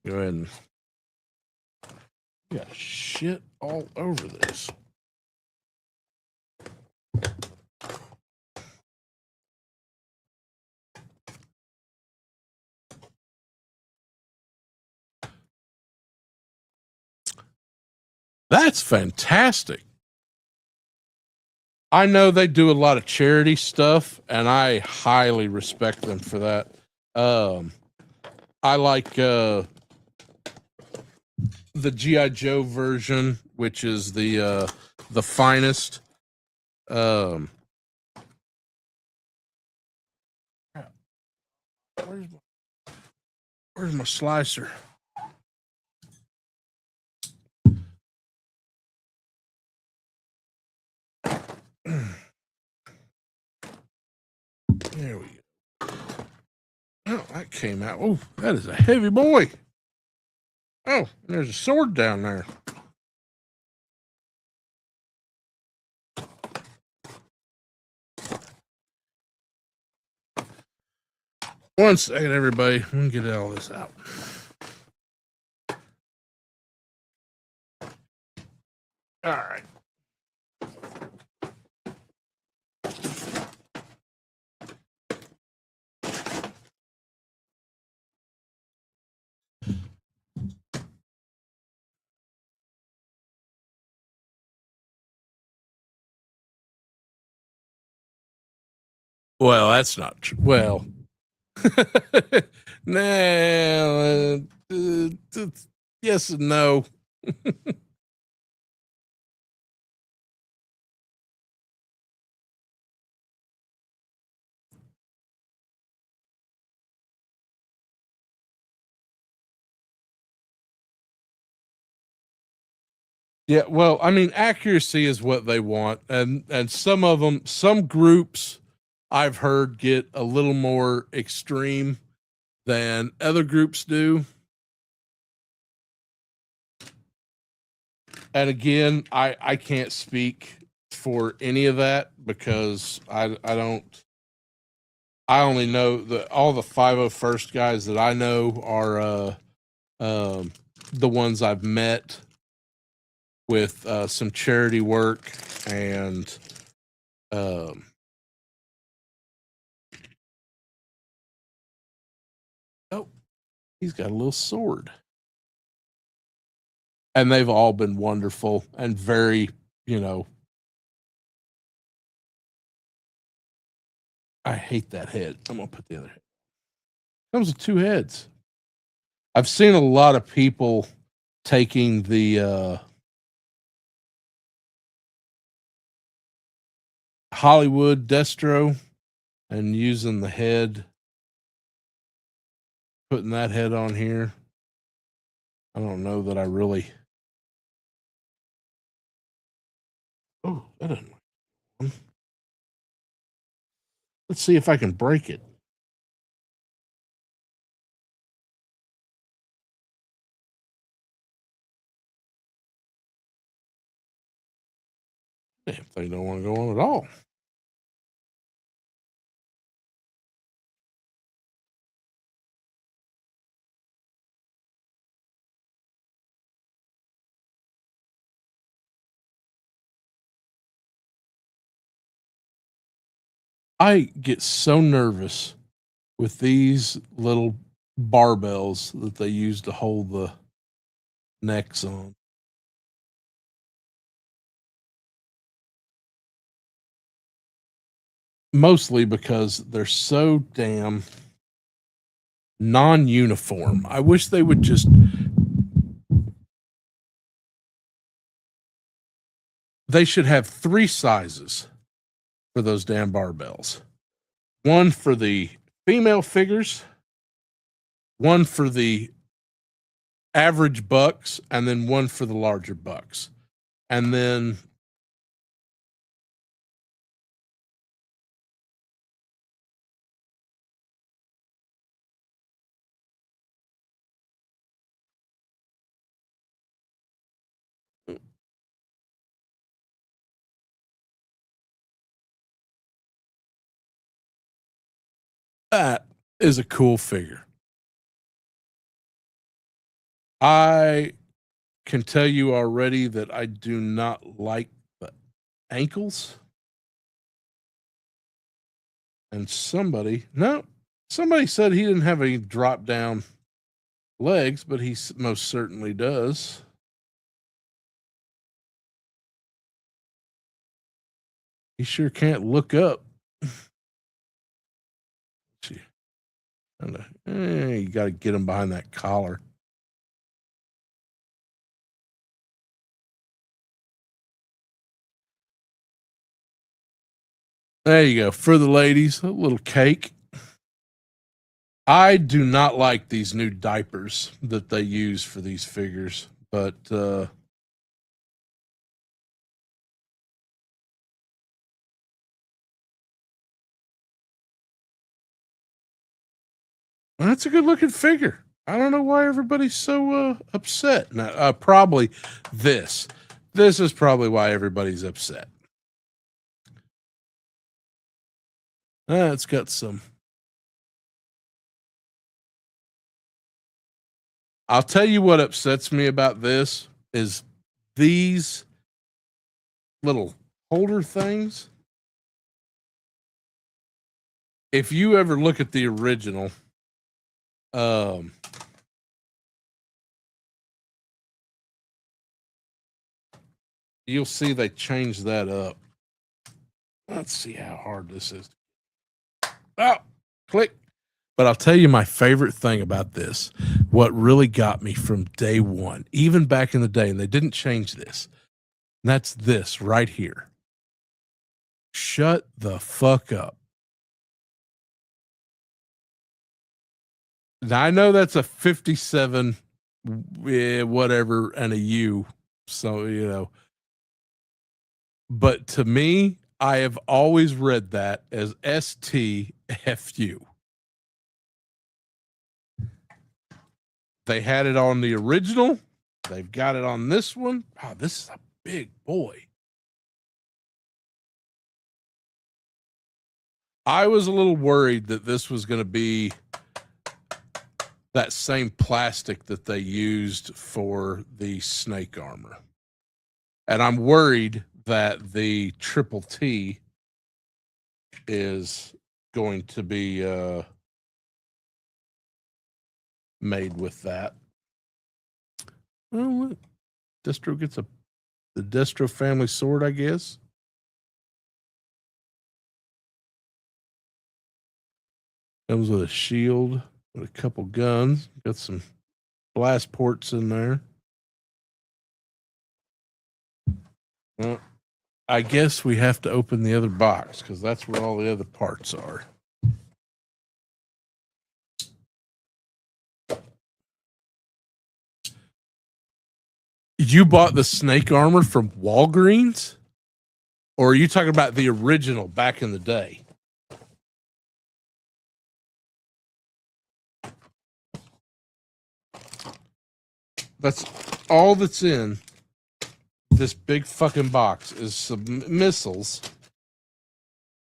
S7: Go ahead and got shit all over this. That's fantastic. I know they do a lot of charity stuff, and I highly respect them for that. I like the G.I. Joe version, which is the finest. Where's my slicer? There we go. Oh, that came out. Oh, that is a heavy boy. Oh, there's a sword down there. One second, everybody. Let me get all this out. All right. Well, that's not true. Well, nah, yes and no. Yeah, well, I mean, accuracy is what they want, and some of them, some groups, I've heard get a little more extreme than other groups do. And again, I can't speak for any of that because I don't. I only know that all the 501st guys that I know are the ones I've met with some charity work and oh, he's got a little sword. And they've all been wonderful and very, I hate that head. I'm going to put the other head. Comes with two heads. I've seen a lot of people taking the Hollywood Destro and using the head, putting that head on here. I don't know that I really. Oh, that doesn't. Let's see if I can break it. Damn thing don't want to go on at all. I get so nervous with these little barbells that they use to hold the necks on. Mostly because they're so damn non-uniform. I wish they would just. They should have 3 sizes for those damn barbells. One for the female figures, one for the average bucks, and then one for the larger bucks. And then that is a cool figure. I can tell you already that I do not like the ankles. And somebody said he didn't have any drop down legs, but he most certainly does. He sure can't look up. You got to get him behind that collar. There you go. For the ladies, a little cake. I do not like these new diapers that they use for these figures, but that's a good looking figure. I don't know why everybody's so upset. Now, probably this. This is probably why everybody's upset. It's got some. I'll tell you what upsets me about this is these little holder things. If you ever look at the original, you'll see they changed that up. Let's see how hard this is. Oh, click. But I'll tell you my favorite thing about this, what really got me from day one, even back in the day, and they didn't change this. And that's this right here. Shut the fuck up. Now, I know that's a 57, whatever, and a U. So, you know. But to me, I have always read that as STFU. They had it on the original. They've got it on this one. Wow, this is a big boy. I was a little worried that this was going to be that same plastic that they used for the snake armor. And I'm worried that the triple T is going to be made with that. Well, look, Destro gets the Destro family sword, I guess. Comes with a shield, with a couple guns. Got some blast ports in there. Well, I guess we have to open the other box because that's where all the other parts are. You bought the snake armor from Walgreens? Or are you talking about the original back in the day? That's all that's in this big fucking box is some missiles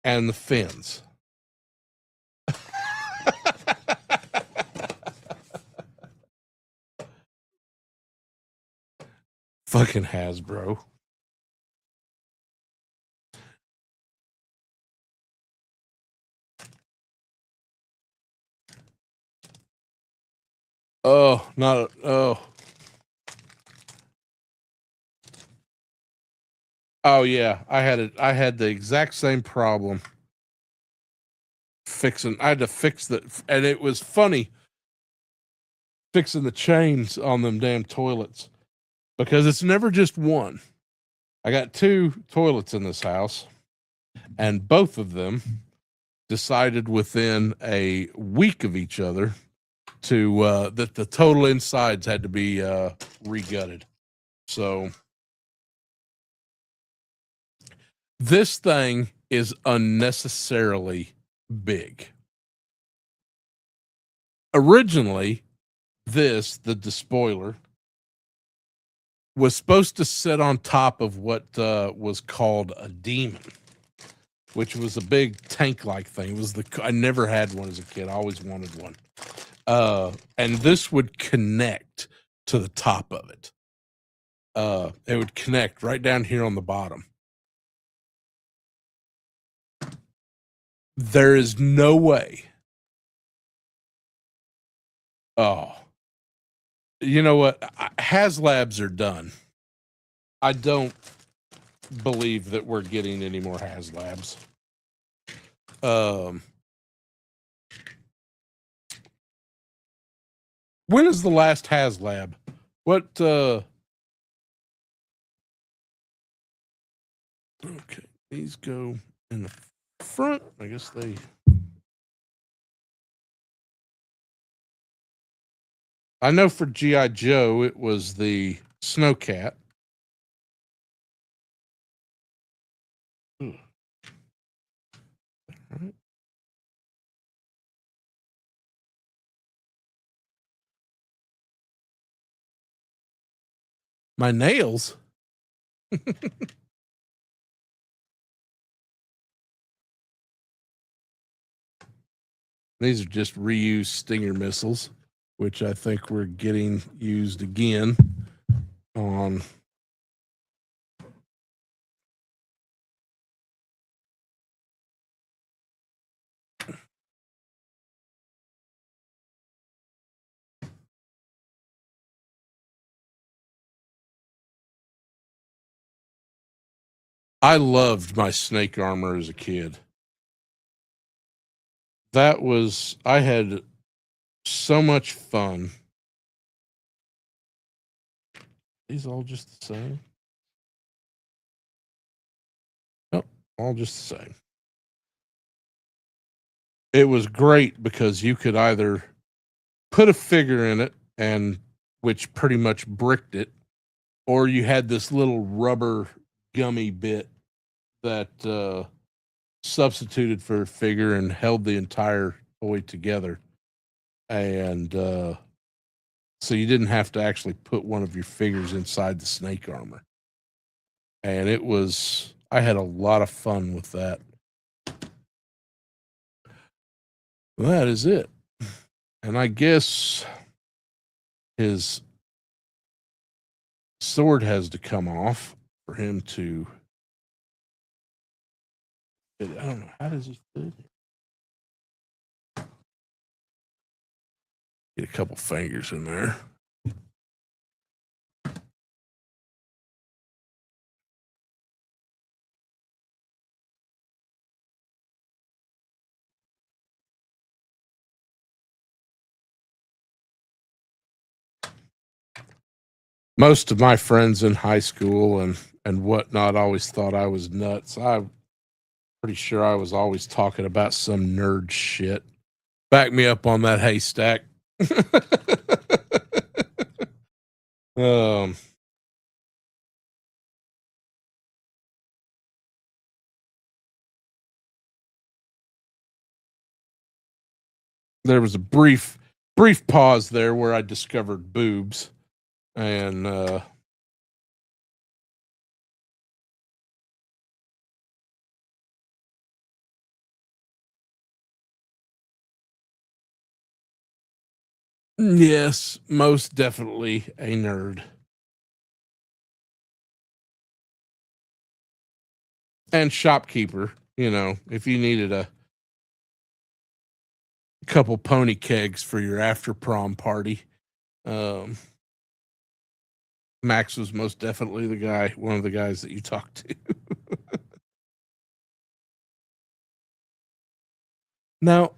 S7: and the fins. Fucking Hasbro. Oh, not oh. Oh yeah, I had the exact same problem fixing. I had to fix the, and it was funny fixing the chains on them damn toilets because it's never just one. I got two toilets in this house, and both of them decided within a week of each other to that the total insides had to be regutted. So this thing is unnecessarily big. Originally, the despoiler, was supposed to sit on top of what was called a demon, which was a big tank-like thing. It was I never had one as a kid. I always wanted one. And this would connect to the top of it. It would connect right down here on the bottom. There is no way. Oh, you know what? HasLabs are done. I don't believe that we're getting any more HasLabs. When is the last HasLab? What? Okay, these go in the front. I guess they. I know for G.I. Joe, it was the Snowcat. Right. My nails. These are just reused Stinger missiles, which I think we're getting used again on. I loved my snake armor as a kid. I had so much fun. These all just the same? Nope, all just the same. It was great because you could either put a figure in it and which pretty much bricked it, or you had this little rubber gummy bit that substituted for a figure and held the entire toy together. And so you didn't have to actually put one of your figures inside the snake armor. And I had a lot of fun with that. That is it. And I guess his sword has to come off for him to. I don't know. How does he fit here? Get a couple fingers in there. Most of my friends in high school and whatnot always thought I was nuts. I'm pretty sure I was always talking about some nerd shit. Back me up on that haystack. There was a brief pause there where I discovered boobs, and yes, most definitely a nerd. And shopkeeper, if you needed a couple pony kegs for your after prom party, Max was most definitely one of the guys that you talked to. Now,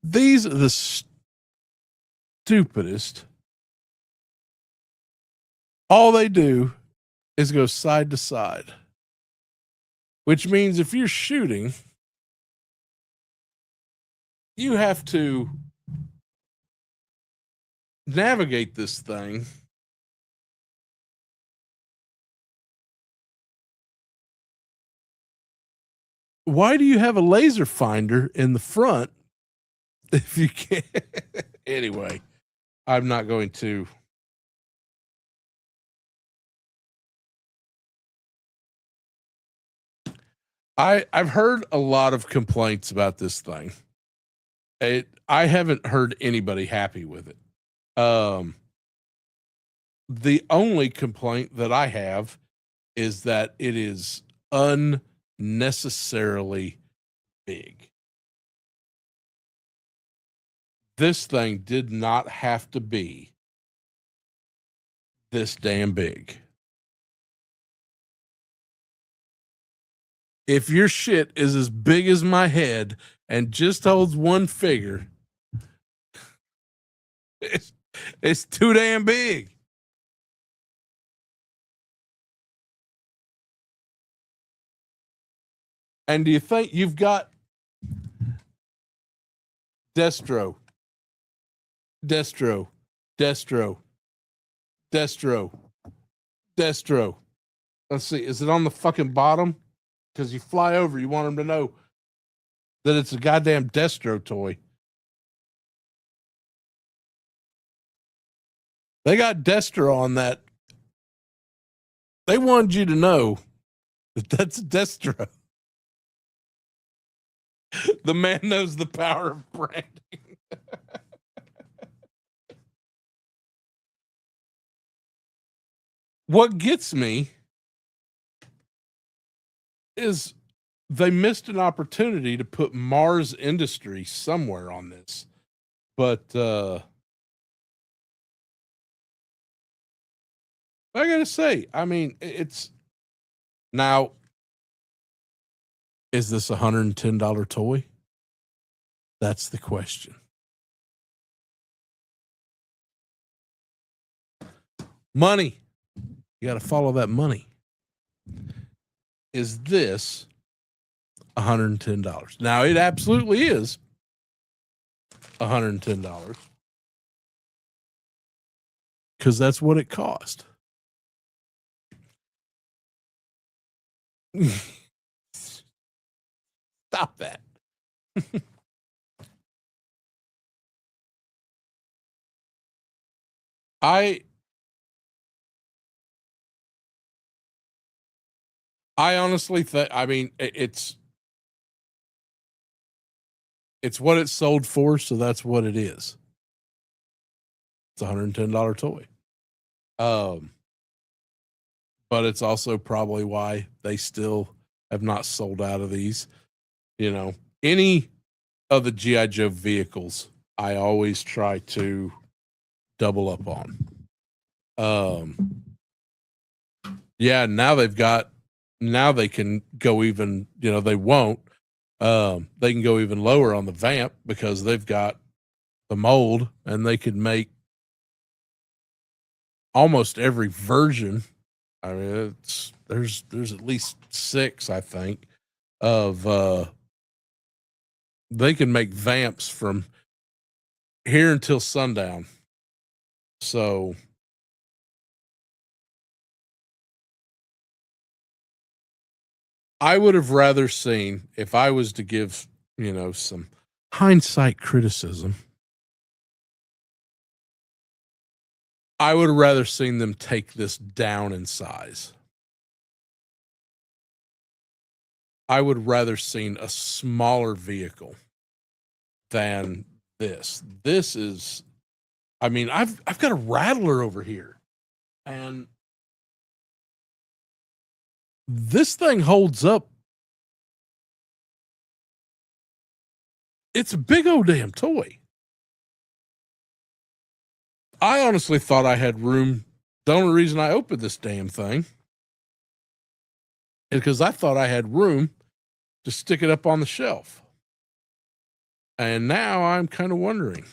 S7: these are the stupidest. All they do is go side to side, which means if you're shooting, you have to navigate this thing. Why do you have a laser finder in the front if you can't? Anyway, I'm not going to. I've heard a lot of complaints about this thing. I haven't heard anybody happy with it. The only complaint that I have is that it is unnecessarily big. This thing did not have to be this damn big. If your shit is as big as my head and just holds one figure, it's too damn big. And do you think you've got Destro? Let's see. Is it on the fucking bottom? Because you fly over, you want them to know that it's a goddamn Destro toy. They got Destro on that. They wanted you to know that that's Destro. The man knows the power of branding. What gets me is they missed an opportunity to put Mars Industries somewhere on this. But I gotta say, I mean, it's now, is this $110 toy? That's the question. Money. You got to follow that money. Is this $110? Now, it absolutely is $110 because that's what it cost. Stop that. I honestly think, I mean, it's what it's sold for, so that's what it is. It's a $110 toy. But it's also probably why they still have not sold out of these. You know, any of the G.I. Joe vehicles, I always try to double up on. Yeah, now they can go even, they won't. They can go even lower on the vamp because they've got the mold and they could make almost every version. I mean, there's at least 6, I think, of they can make vamps from here until sundown. So I would have rather seen, if I was to give, some hindsight criticism, I would have rather seen them take this down in size. I would rather seen a smaller vehicle than this. This is, I mean, I've got a Rattler over here, and this thing holds up. It's a big old damn toy. I honestly thought I had room. The only reason I opened this damn thing is because I thought I had room to stick it up on the shelf. And now I'm kind of wondering.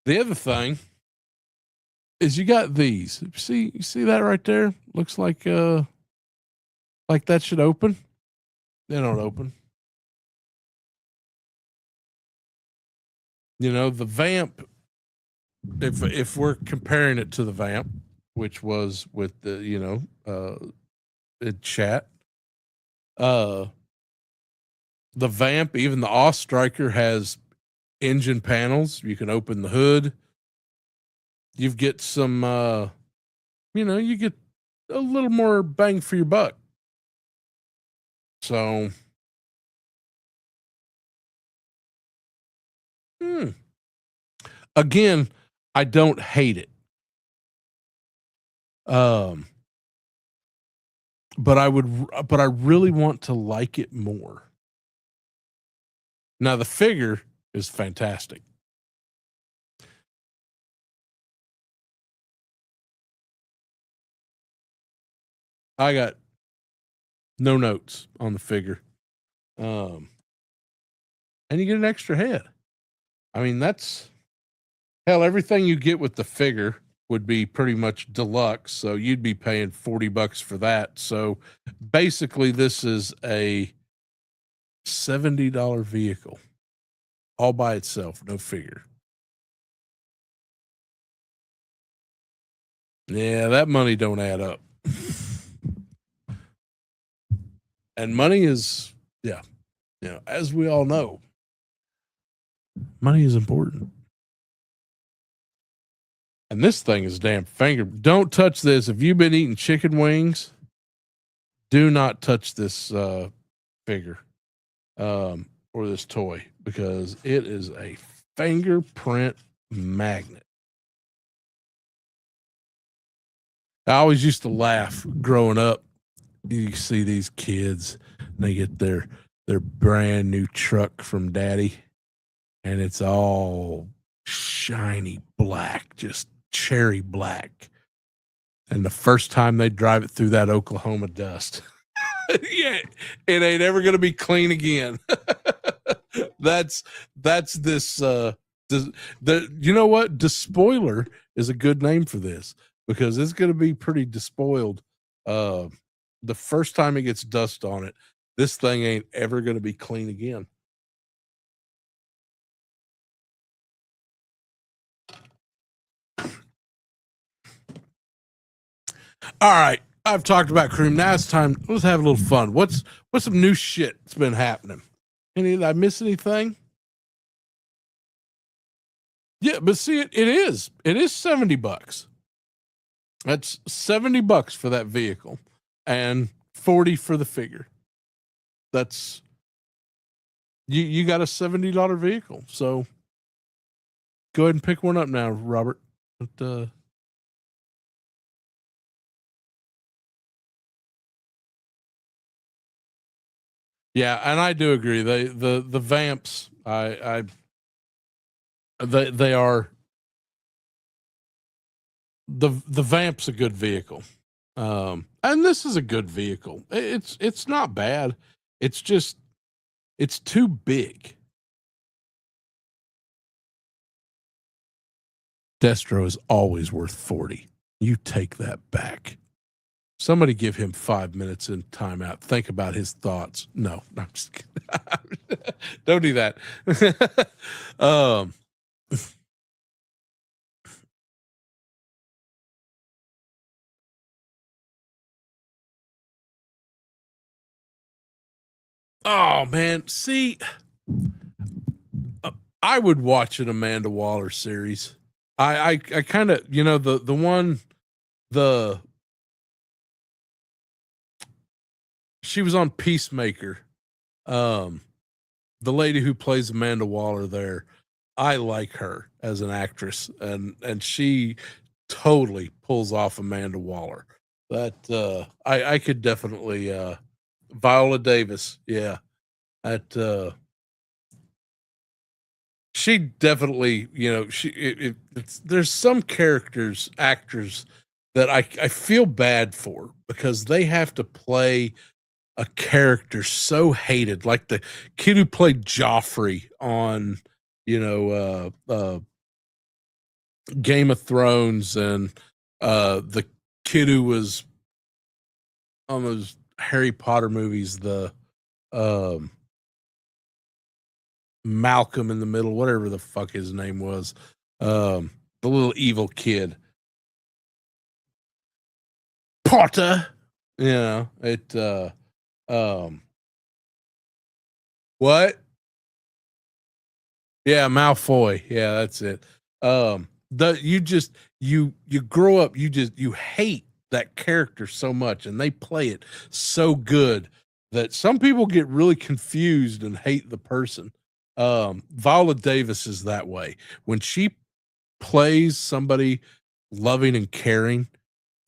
S7: The other thing is you got these. You see that right there? Looks like that should open. They don't open. The vamp, if we're comparing it to the vamp, which was with the, chat, the vamp, even the Off Striker has engine panels. You can open the hood. You get some, you get a little more bang for your buck. So, again, I don't hate it. But I really want to like it more. Now the figure is fantastic. I got no notes on the figure. And you get an extra head. I mean, that's hell, everything you get with the figure would be pretty much deluxe. So you'd be paying $40 for that. So basically, this is a $70 vehicle all by itself, no figure. Yeah, that money don't add up. And money is, yeah, as we all know, money is important. And this thing is damn finger. Don't touch this. If you've been eating chicken wings, do not touch this figure or this toy, because it is a fingerprint magnet. I always used to laugh growing up. You see these kids, and they get their brand new truck from daddy, and it's all shiny black, just cherry black. And the first time they drive it through that Oklahoma dust, yeah, it ain't ever gonna be clean again. that's this you know what? Despoiler is a good name for this, because it's gonna be pretty despoiled. The first time it gets dust on it, this thing ain't ever gonna be clean again. All right, I've talked about C.R.E.A.M. Now it's time. Let's have a little fun. What's some new shit that's been happening? Did I miss anything? Yeah, but see, it is $70. That's $70 for that vehicle, and $40 for the figure. That's you got a $70 vehicle. So go ahead and pick one up now, Robert. But, yeah, and I do agree. The vamps, they are the vamp's a good vehicle. And this is a good vehicle. It's not bad. It's just it's too big. Destro is always worth 40. You take that back. Somebody give him 5 minutes in timeout. Think about his thoughts. No, I'm just kidding. Don't do that. Oh man, see, I would watch an Amanda Waller series. I kind of, the one, she was on Peacemaker. The lady who plays Amanda Waller there, I like her as an actress, and she totally pulls off Amanda Waller. That I could definitely Viola Davis, yeah. She definitely, there's some actors that I feel bad for, because they have to play a character so hated, like the kid who played Joffrey on, Game of Thrones, and the kid who was on those Harry Potter movies, the Malcolm in the Middle, whatever the fuck his name was, the little evil kid, Potter. What? Yeah, Malfoy. Yeah, that's it. You grow up, you hate that character so much, and they play it so good that some people get really confused and hate the person. Viola Davis is that way. When she plays somebody loving and caring,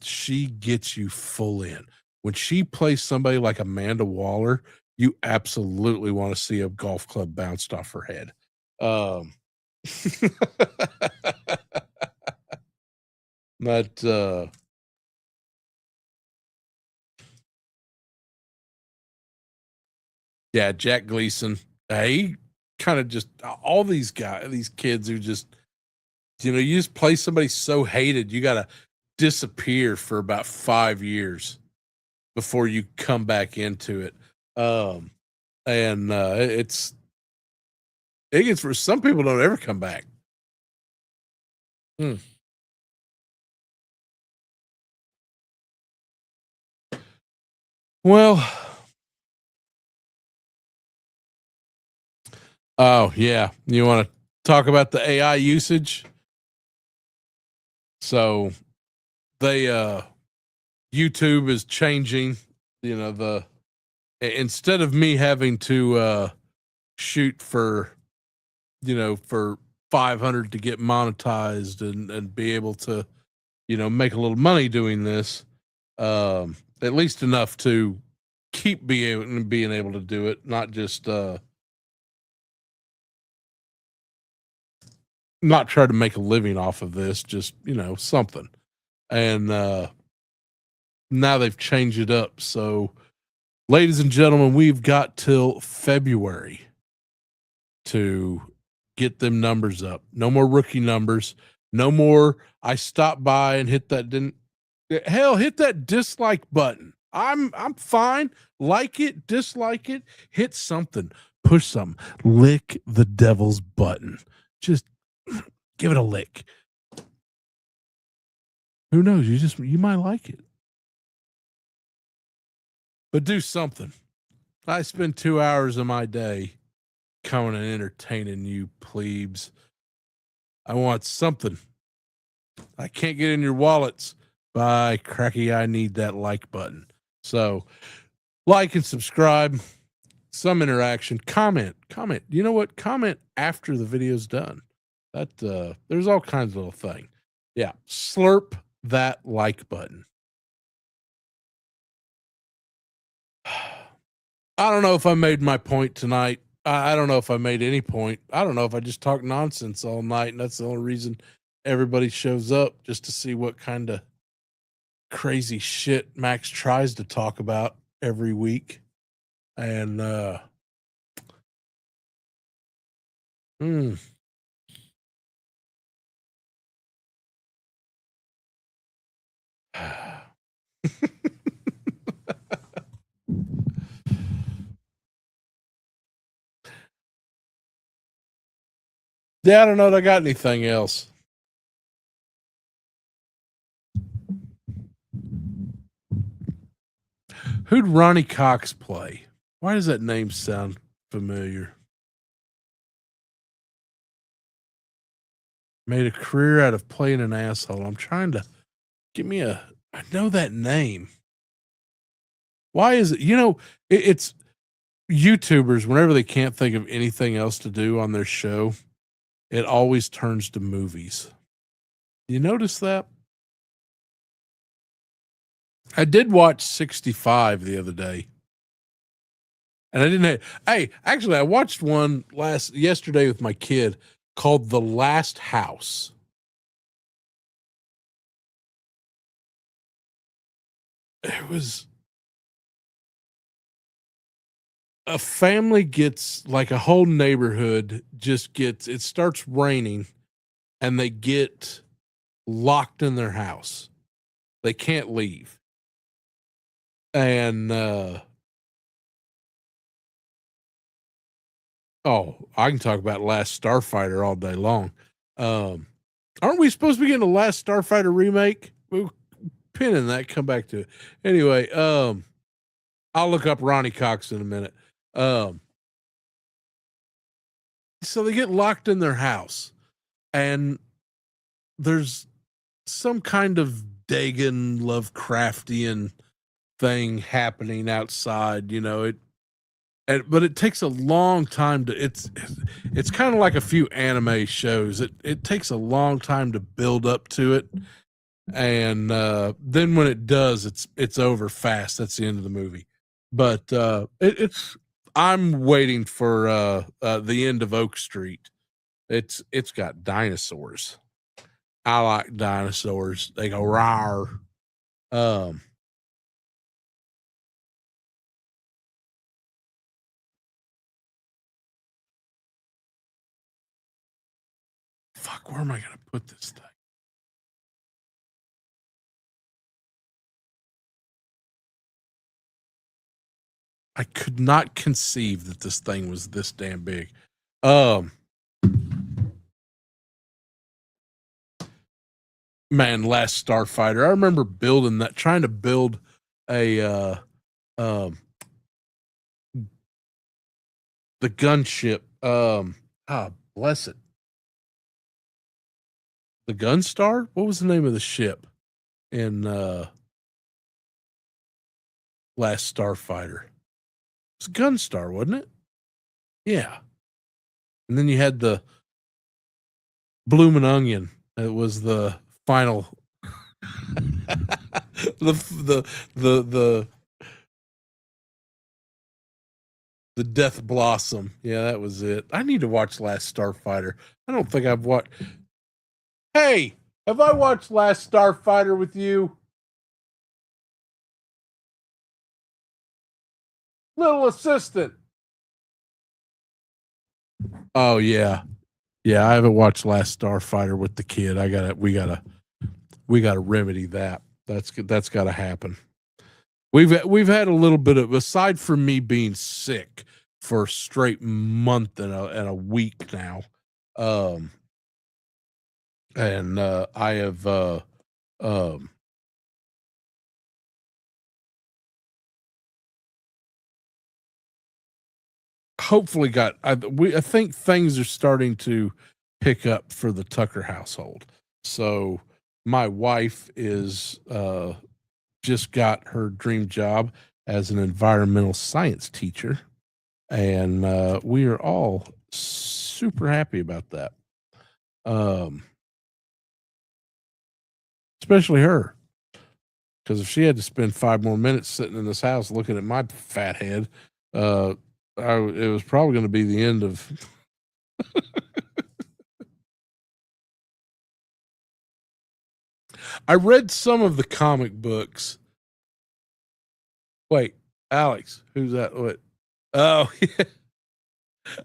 S7: she gets you full in. When she plays somebody like Amanda Waller, you absolutely want to see a golf club bounced off her head. But Yeah, Jack Gleason. He kind of just all these kids who just, you just play somebody so hated, you got to disappear for about 5 years before you come back into it. And it gets for some people don't ever come back. Well, oh yeah, you want to talk about the AI usage? So they YouTube is changing, instead of me having to shoot for for 500 to get monetized and be able to make a little money doing this, at least enough to keep being able to do it, not just not try to make a living off of this, just something. And now they've changed it up. So, ladies and gentlemen, we've got till February to get them numbers up. No more rookie numbers. No more. I stopped by and hit that. Hit that dislike button. I'm fine. Like it, dislike it, hit something, push something, lick the devil's button. Just give it a lick. Who knows? You might like it. But do something. I spend 2 hours of my day coming and entertaining you plebes. I want something. I can't get in your wallets. By cracky, I need that like button. So like and subscribe, some interaction, comment. You know what? Comment after the video's done. That there's all kinds of little thing. Yeah. Slurp that like button. I don't know if I made my point tonight. I don't know if I made any point. I don't know if I just talked nonsense all night, and that's the only reason everybody shows up, just to see what kind of crazy shit Max tries to talk about every week. And yeah, I don't know that I got anything else. Who'd Ronnie Cox play? Why does that name sound familiar? Made a career out of playing an asshole. I'm trying to I know that name. Why is it? It's YouTubers, whenever they can't think of anything else to do on their show, it always turns to movies. You notice that? I did watch 65 the other day. And I didn't actually I watched one yesterday with my kid called The Last House. It was a family gets, like, a whole neighborhood it starts raining and they get locked in their house. They can't leave. And I can talk about Last Starfighter all day long. Aren't we supposed to be getting a Last Starfighter remake? We'll pin in that, come back to it. Anyway, I'll look up Ronnie Cox in a minute. So they get locked in their house, and there's some kind of Dagon Lovecraftian thing happening outside, but it takes a long time it's kind of like a few anime shows. It takes a long time to build up to it. And then when it does, it's over fast. That's the end of the movie. But I'm waiting for the end of Oak Street. It's got dinosaurs. I like dinosaurs. They go rawr. Fuck, where am I going to put this thing? I could not conceive that this thing was this damn big. Man, Last Starfighter. I remember building that, trying to build a the gunship. Bless it. The Gunstar? What was the name of the ship in Last Starfighter? It was Gunstar, wasn't it? Yeah. And then you had the Bloomin' Onion. It was the final the Death Blossom. Yeah, that was it. I need to watch Last Starfighter. I don't think I've watched. Hey, have I watched Last Starfighter with you? Little assistant. Oh yeah. Yeah, I haven't watched Last Starfighter with the kid. We gotta remedy that. That's gotta happen. We've had a little bit of, aside from me being sick for a straight month and a week now. I have hopefully I think things are starting to pick up for the Tucker household. So my wife is just got her dream job as an environmental science teacher, and we are all super happy about that. Especially her, because if she had to spend 5 more minutes sitting in this house looking at my fat head, it was probably going to be the end of. I read some of the comic books. Wait, Alex, who's that? What? Oh,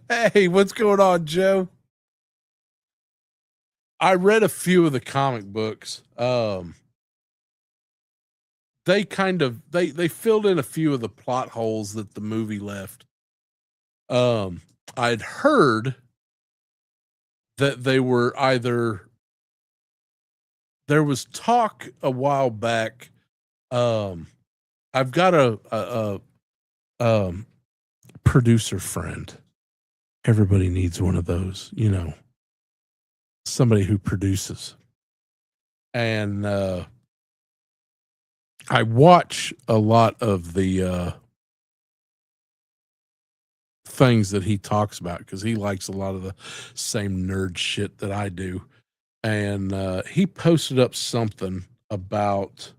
S7: hey, what's going on, Joe? I read a few of the comic books. They kind of they filled in a few of the plot holes that the movie left. I'd heard that they were either, there was talk a while back. I've got a producer friend. Everybody needs one of those, somebody who produces. And I watch a lot of the things that he talks about because he likes a lot of the same nerd shit that I do. And he posted up something about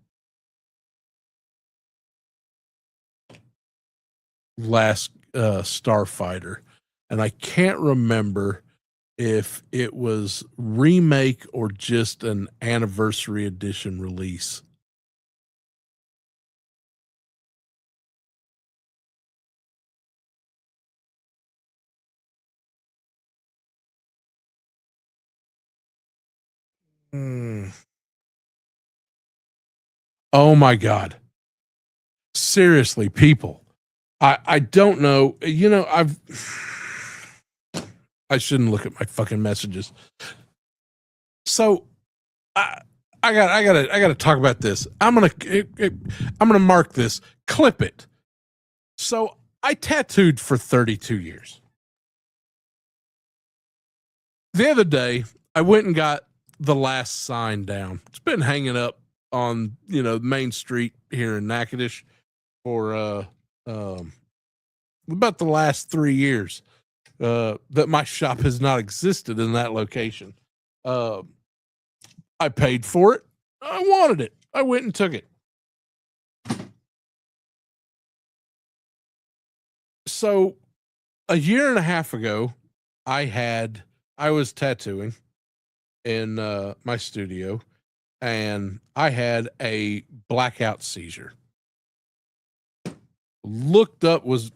S7: Last Starfighter, and I can't remember if it was remake or just an anniversary edition release. Oh my God. Seriously, people. I don't know. I shouldn't look at my fucking messages. So I gotta talk about this. I'm gonna mark this, clip it. So I tattooed for 32 years. The other day, I went and got the last sign down. It's been hanging up on, Main Street here in Natchitoches for about the last 3 years that my shop has not existed in that location. I paid for it. I wanted it. I went and took it. So a year and a half ago, I was tattooing in my studio, and I had a blackout seizure. Looked up, was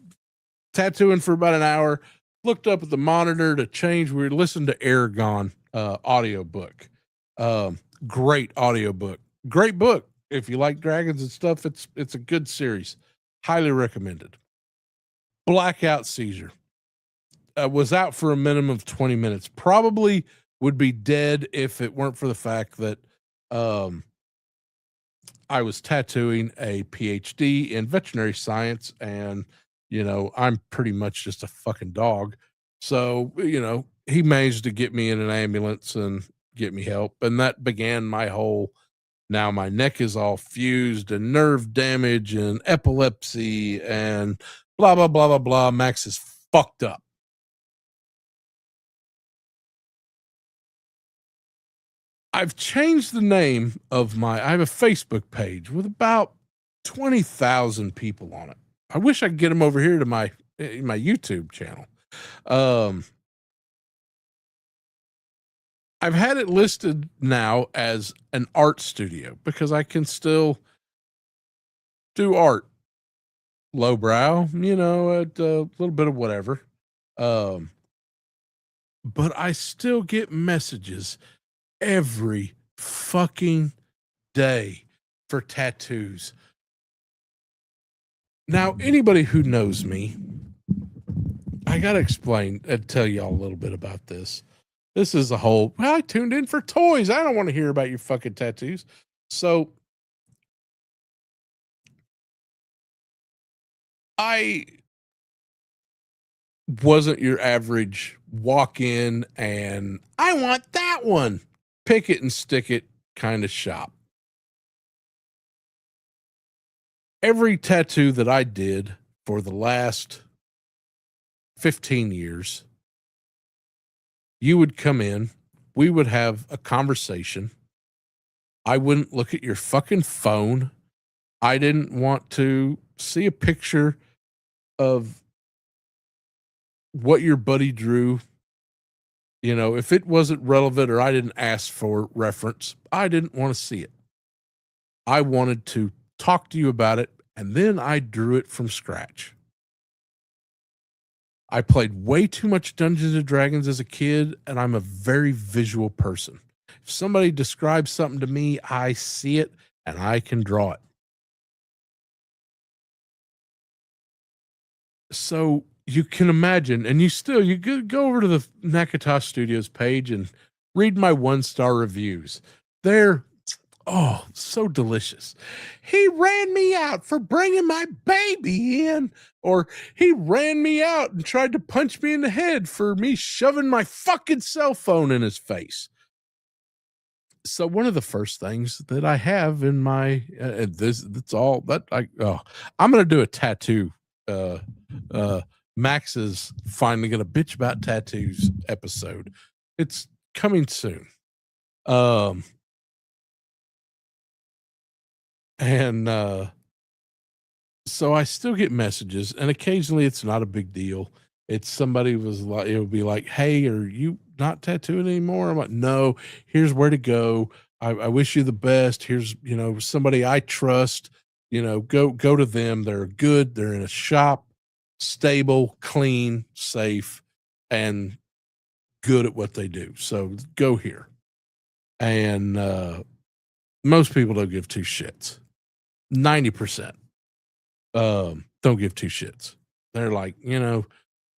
S7: tattooing for about an hour, looked up at the monitor to change. We were listening to Aragon audiobook. Great audiobook. Great book. If you like dragons and stuff, it's a good series. Highly recommended. Blackout Seizure. Was out for a minimum of 20 minutes. Probably would be dead if it weren't for the fact that I was tattooing a PhD in veterinary science, and I'm pretty much just a fucking dog. So, he managed to get me in an ambulance and get me help. And that began my whole, now my neck is all fused and nerve damage and epilepsy and blah, blah, blah, blah, blah. Max is fucked up. I've changed the name of I have a Facebook page with about 20,000 people on it. I wish I could get them over here to my YouTube channel. I've had it listed now as an art studio because I can still do art, lowbrow, at a little bit of whatever. But I still get messages every fucking day for tattoos. Now, anybody who knows me, I got to explain and tell y'all a little bit about this. This is a whole, well, I tuned in for toys. I don't want to hear about your fucking tattoos. So I wasn't your average walk in and I want that one, pick it and stick it kind of shop. Every tattoo that I did for the last 15 years, you would come in, we would have a conversation. I wouldn't look at your fucking phone. I didn't want to see a picture of what your buddy drew. If it wasn't relevant or I didn't ask for reference, I didn't want to see it. I wanted to talk to you about it, and then I drew it from scratch. I played way too much Dungeons and Dragons as a kid, and I'm a very visual person. If somebody describes something to me, I see it and I can draw it. So you can imagine, and you go over to the Nakatosh Studios page and read my 1-star reviews. They're so delicious. He ran me out for bringing my baby in, or he ran me out and tried to punch me in the head for me shoving my fucking cell phone in his face. So one of the first things that I have in my I'm going to do a tattoo. Max is finally going to bitch about tattoos episode. It's coming soon. So I still get messages, and occasionally it's not a big deal. It's somebody was like, it would be like, "Hey, are you not tattooing anymore?" I'm like, "No, here's where to go. I wish you the best. Here's, somebody I trust, go to them. They're good. They're in a shop, stable, clean, safe, and good at what they do. So go here." And most people don't give two shits. 90% don't give two shits. They're like,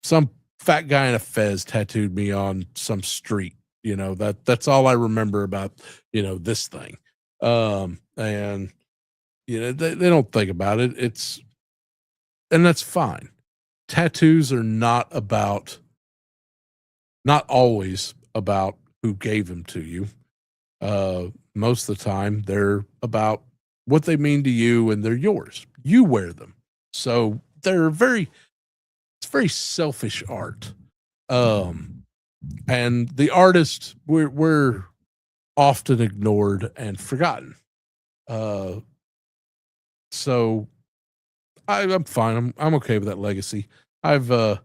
S7: some fat guy in a fez tattooed me on some street. That's all I remember about, this thing. And they don't think about it. And that's fine. Tattoos are not always about who gave them to you. Most of the time they're about what they mean to you, and they're yours. You wear them. So it's very selfish art. And the artist, we're often ignored and forgotten. So I'm fine. I'm okay with that legacy. I've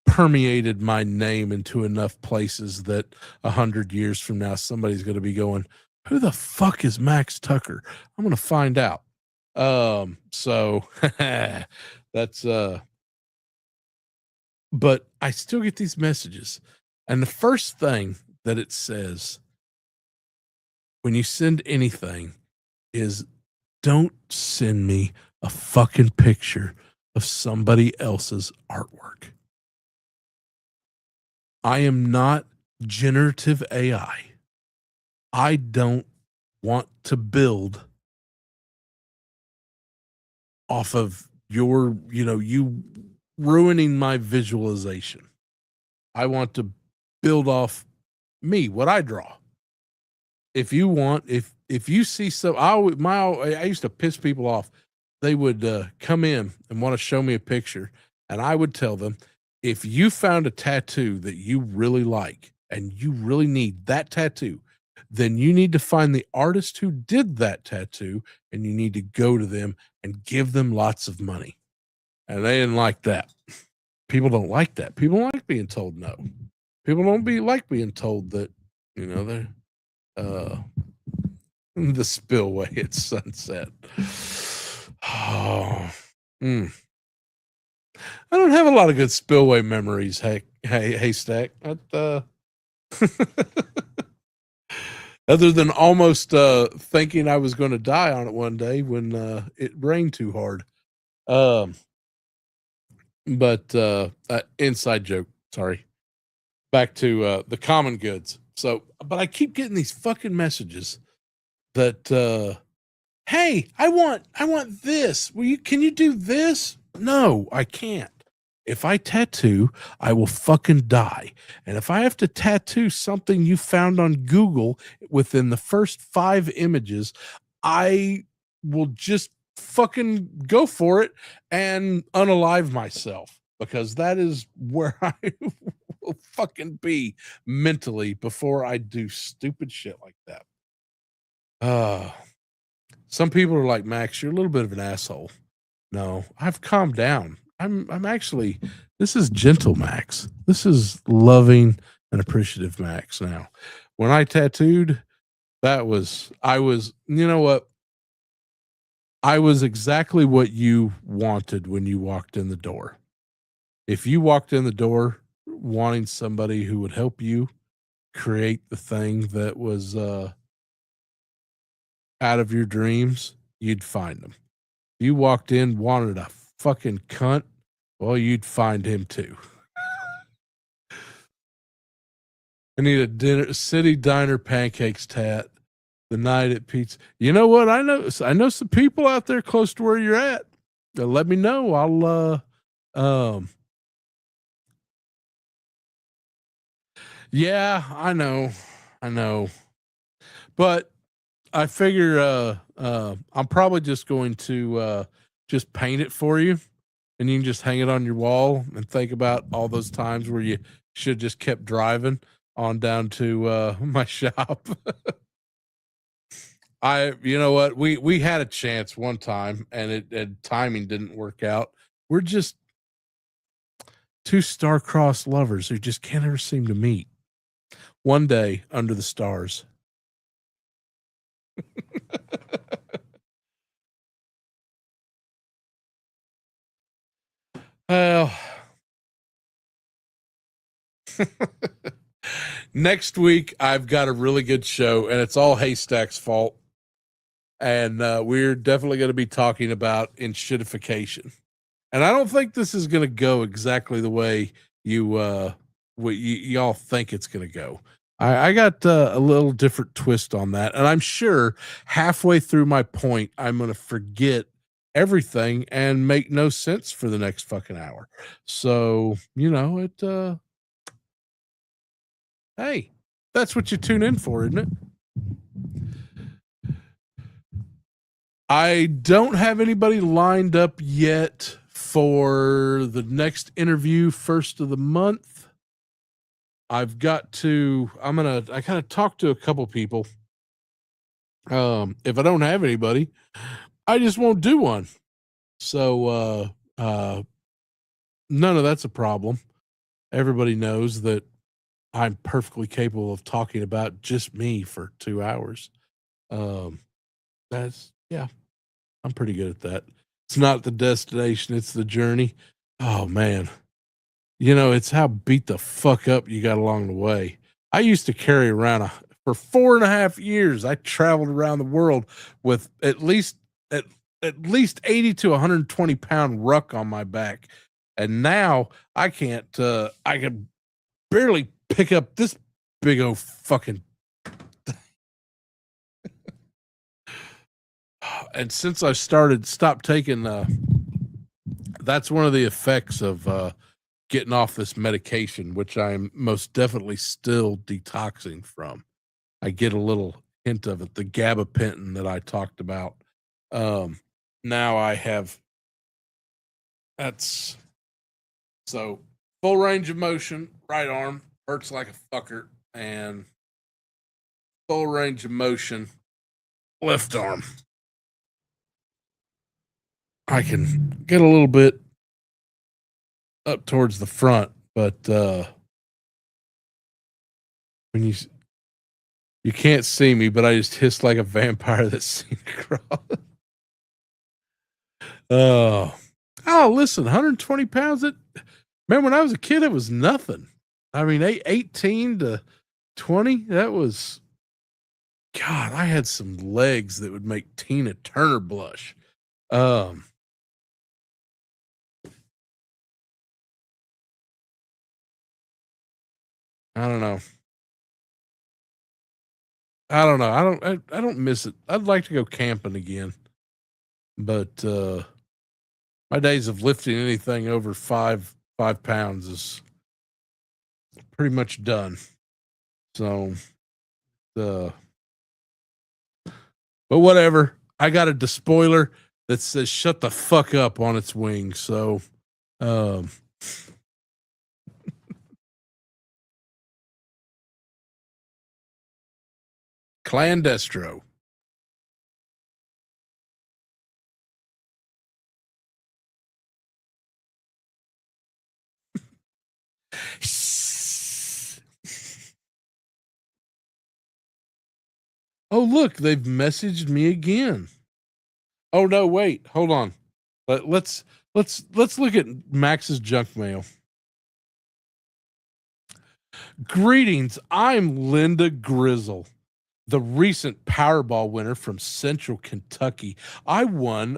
S7: permeated my name into enough places that 100 years from now, somebody's going to be going, "Who the fuck is Max Tucker?" I'm going to find out. So that's, but I still get these messages. And the first thing that it says when you send anything is don't send me a fucking picture of somebody else's artwork. I am not generative AI. I don't want to build off of your, you ruining my visualization. I want to build off me, what I draw. If you want, if you see some, I used to piss people off. They would come in and want to show me a picture, and I would tell them, if you found a tattoo that you really like and you really need that tattoo, then you need to find the artist who did that tattoo, and you need to go to them and give them lots of money. And they didn't like that. People don't like that. People don't like being told no. People don't like being told that, they're the spillway at sunset. Oh, I don't have a lot of good spillway memories. Hey, Stack. Other than almost thinking I was going to die on it one day when it rained too hard. But inside joke. Sorry. Back to the common goods. So, but I keep getting these fucking messages that, hey, I want this. Can you do this? No, I can't. If I tattoo, I will fucking die. And if I have to tattoo something you found on Google within the first 5 images, I will just fucking go for it and unalive myself, because that is where I will fucking be mentally before I do stupid shit like that. Some people are like, Max, you're a little bit of an asshole. No, I've calmed down. I'm actually, this is gentle Max. This is loving and appreciative Max now. When I tattooed, I was, you know what? I was exactly what you wanted when you walked in the door. If you walked in the door wanting somebody who would help you create the thing that was out of your dreams, you'd find them. If you walked in wanted a fucking cunt, well, you'd find him too. I need a city diner pancakes tat the night at pizza. You know what? I know some people out there close to where you're at. Let me know. Yeah, I know. But I figure I'm probably just going to just paint it for you, and you can just hang it on your wall and think about all those times where you should just kept driving on down to my shop. You know what? We had a chance one time, and timing didn't work out. We're just two star-crossed lovers who just can't ever seem to meet. One day under the stars. Well, next week I've got a really good show, and it's all Haystack's fault. And we're definitely going to be talking about enshittification. And I don't think this is going to go exactly the way y'all think it's going to go. I got a little different twist on that, and I'm sure halfway through my point, I'm going to forget everything and make no sense for the next fucking hour. So, hey, that's what you tune in for, isn't it? I don't have anybody lined up yet for the next interview, first of the month. I gotta talk to a couple people. If I don't have anybody, I just won't do one. So, none of that's a problem. Everybody knows that I'm perfectly capable of talking about just me for 2 hours. I'm pretty good at that. It's not the destination, it's the journey. Oh man. It's how beat the fuck up you got along the way. I used to carry around for 4.5 years. I traveled around the world with at least 80 to 120 pound ruck on my back. And now I can't, I can barely pick up this big old fucking. And since I stopped taking, that's one of the effects of getting off this medication, which I'm most definitely still detoxing from. I get a little hint of it, the gabapentin that I talked about. Now I have, that's so full range of motion, right arm hurts like a fucker, and full range of motion, left arm. I can get a little bit up towards the front, but when you can't see me, but I just hiss like a vampire that's seen across. Oh, listen, 120 pounds. Man, when I was a kid, it was nothing. I mean, 18 to 20, that was, God, I had some legs that would make Tina Turner blush. I don't know. I don't miss it. I'd like to go camping again, but my days of lifting anything over five pounds is pretty much done. So but whatever. I got a despoiler that says shut the fuck up on its wings. So Clandestro. Oh, look, they've messaged me again. Oh no, wait, hold on. Let's look at Max's junk mail. Greetings, I'm Linda Grizzle, the recent Powerball winner from Central Kentucky. I won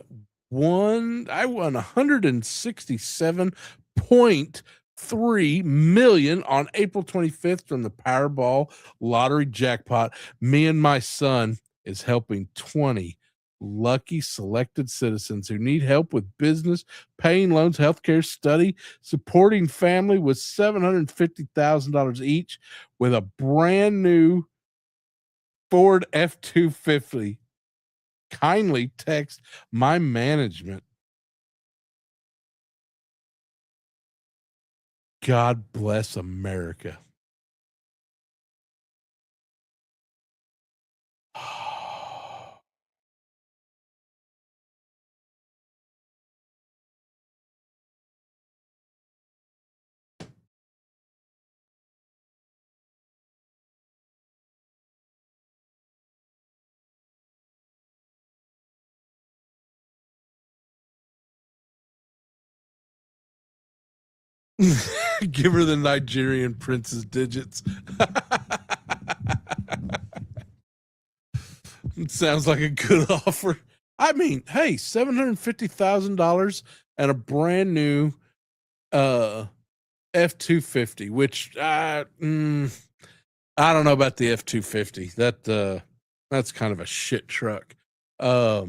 S7: 167.3 million on April 25th from the Powerball lottery jackpot. Me and my son is helping 20 lucky selected citizens who need help with business, paying loans, healthcare, study, supporting family with $750,000 each with a brand new Ford F-250. Kindly text my management. God bless America. Give her the Nigerian prince's digits. It sounds like a good offer. I mean, hey, $750,000 and a brand new F-250, which I don't know about the F-250. That's kind of a shit truck. Now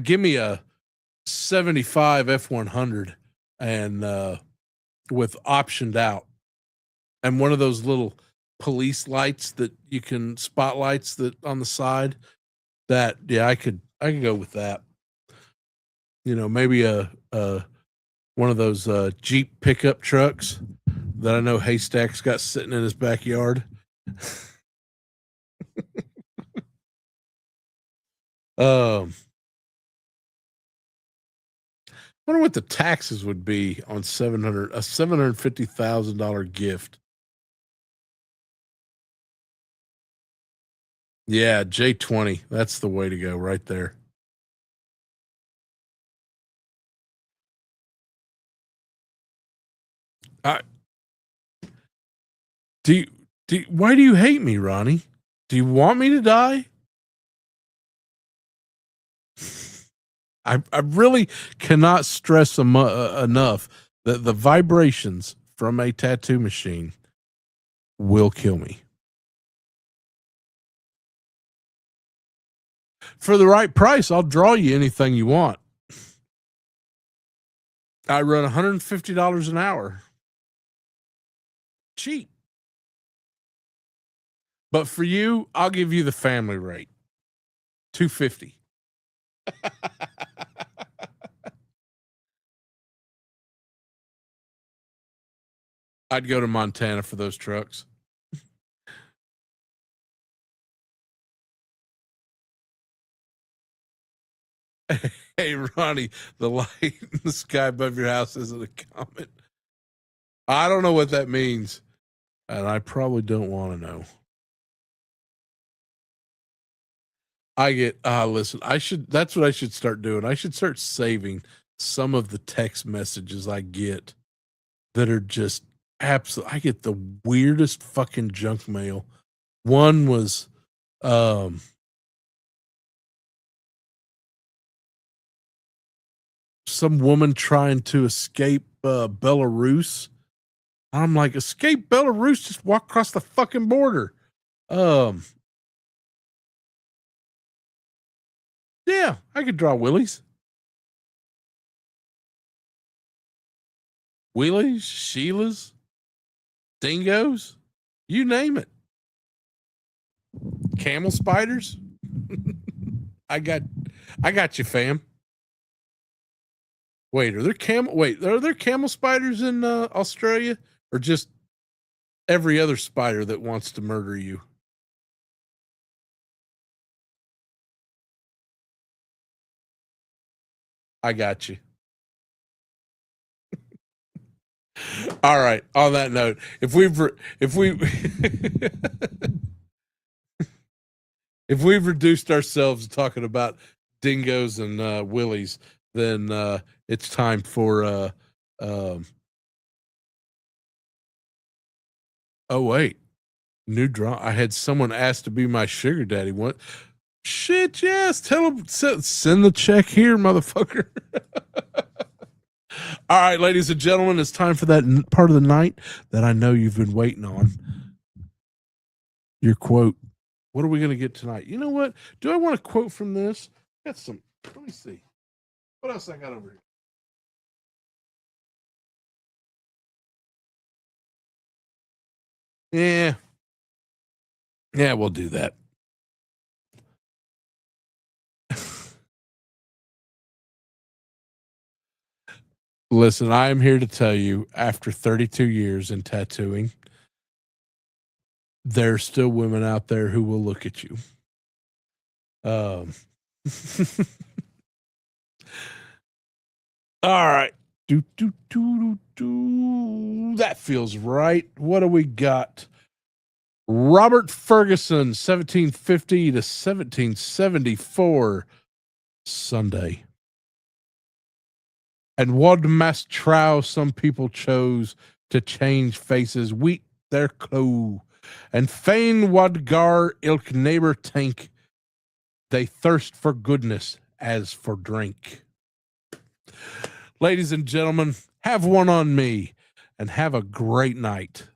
S7: give me a 75 F-100 and with optioned out, and one of those little police lights that you can spotlights that on the side. That I could go with that. You know, maybe a one of those Jeep pickup trucks that I know Haystack's got sitting in his backyard. Wonder what the taxes would be on $750,000 gift. Yeah, J20. That's the way to go right there. Do Why do you hate me, Ronnie? Do you want me to die? I really cannot stress enough that the vibrations from a tattoo machine will kill me. For the right price, I'll draw you anything you want. I run $150 an hour. Cheap. But for you, I'll give you the family rate. $250. I'd go to Montana for those trucks. Hey, Ronnie, the light in the sky above your house isn't a comet. I don't know what that means, and I probably don't want to know. Listen, that's what I should start doing. I should start saving some of the text messages I get that are just absolute. I get the weirdest fucking junk mail. One was, some woman trying to escape Belarus. I'm like, escape Belarus? Just walk across the fucking border. Yeah, I could draw willies. Wheelies, Sheilas, dingoes, you name it. Camel spiders. I got you, fam. Wait, are there camel spiders in Australia, or just every other spider that wants to murder you? I got you. All right. On that note, if we've reduced ourselves to talking about dingoes and willies, then it's time for oh wait, new draw. I had someone ask to be my sugar daddy. What? Shit, yes. Tell them, send the check here, motherfucker. All right, ladies and gentlemen, it's time for that part of the night that I know you've been waiting on. Your quote. What are we going to get tonight? You know what? Do I want a quote from this? Got some. Let me see. What else I got over here? Yeah, we'll do that. Listen, I am here to tell you, after 32 years in tattooing, there's still women out there who will look at you. All right. That feels right. What do we got? Robert Ferguson, 1750 to 1774, Sunday. And what must trow some people chose to change faces, wheat their clo, and fain wad gar ilk neighbor tank. They thirst for goodness as for drink. Ladies and gentlemen, have one on me and have a great night.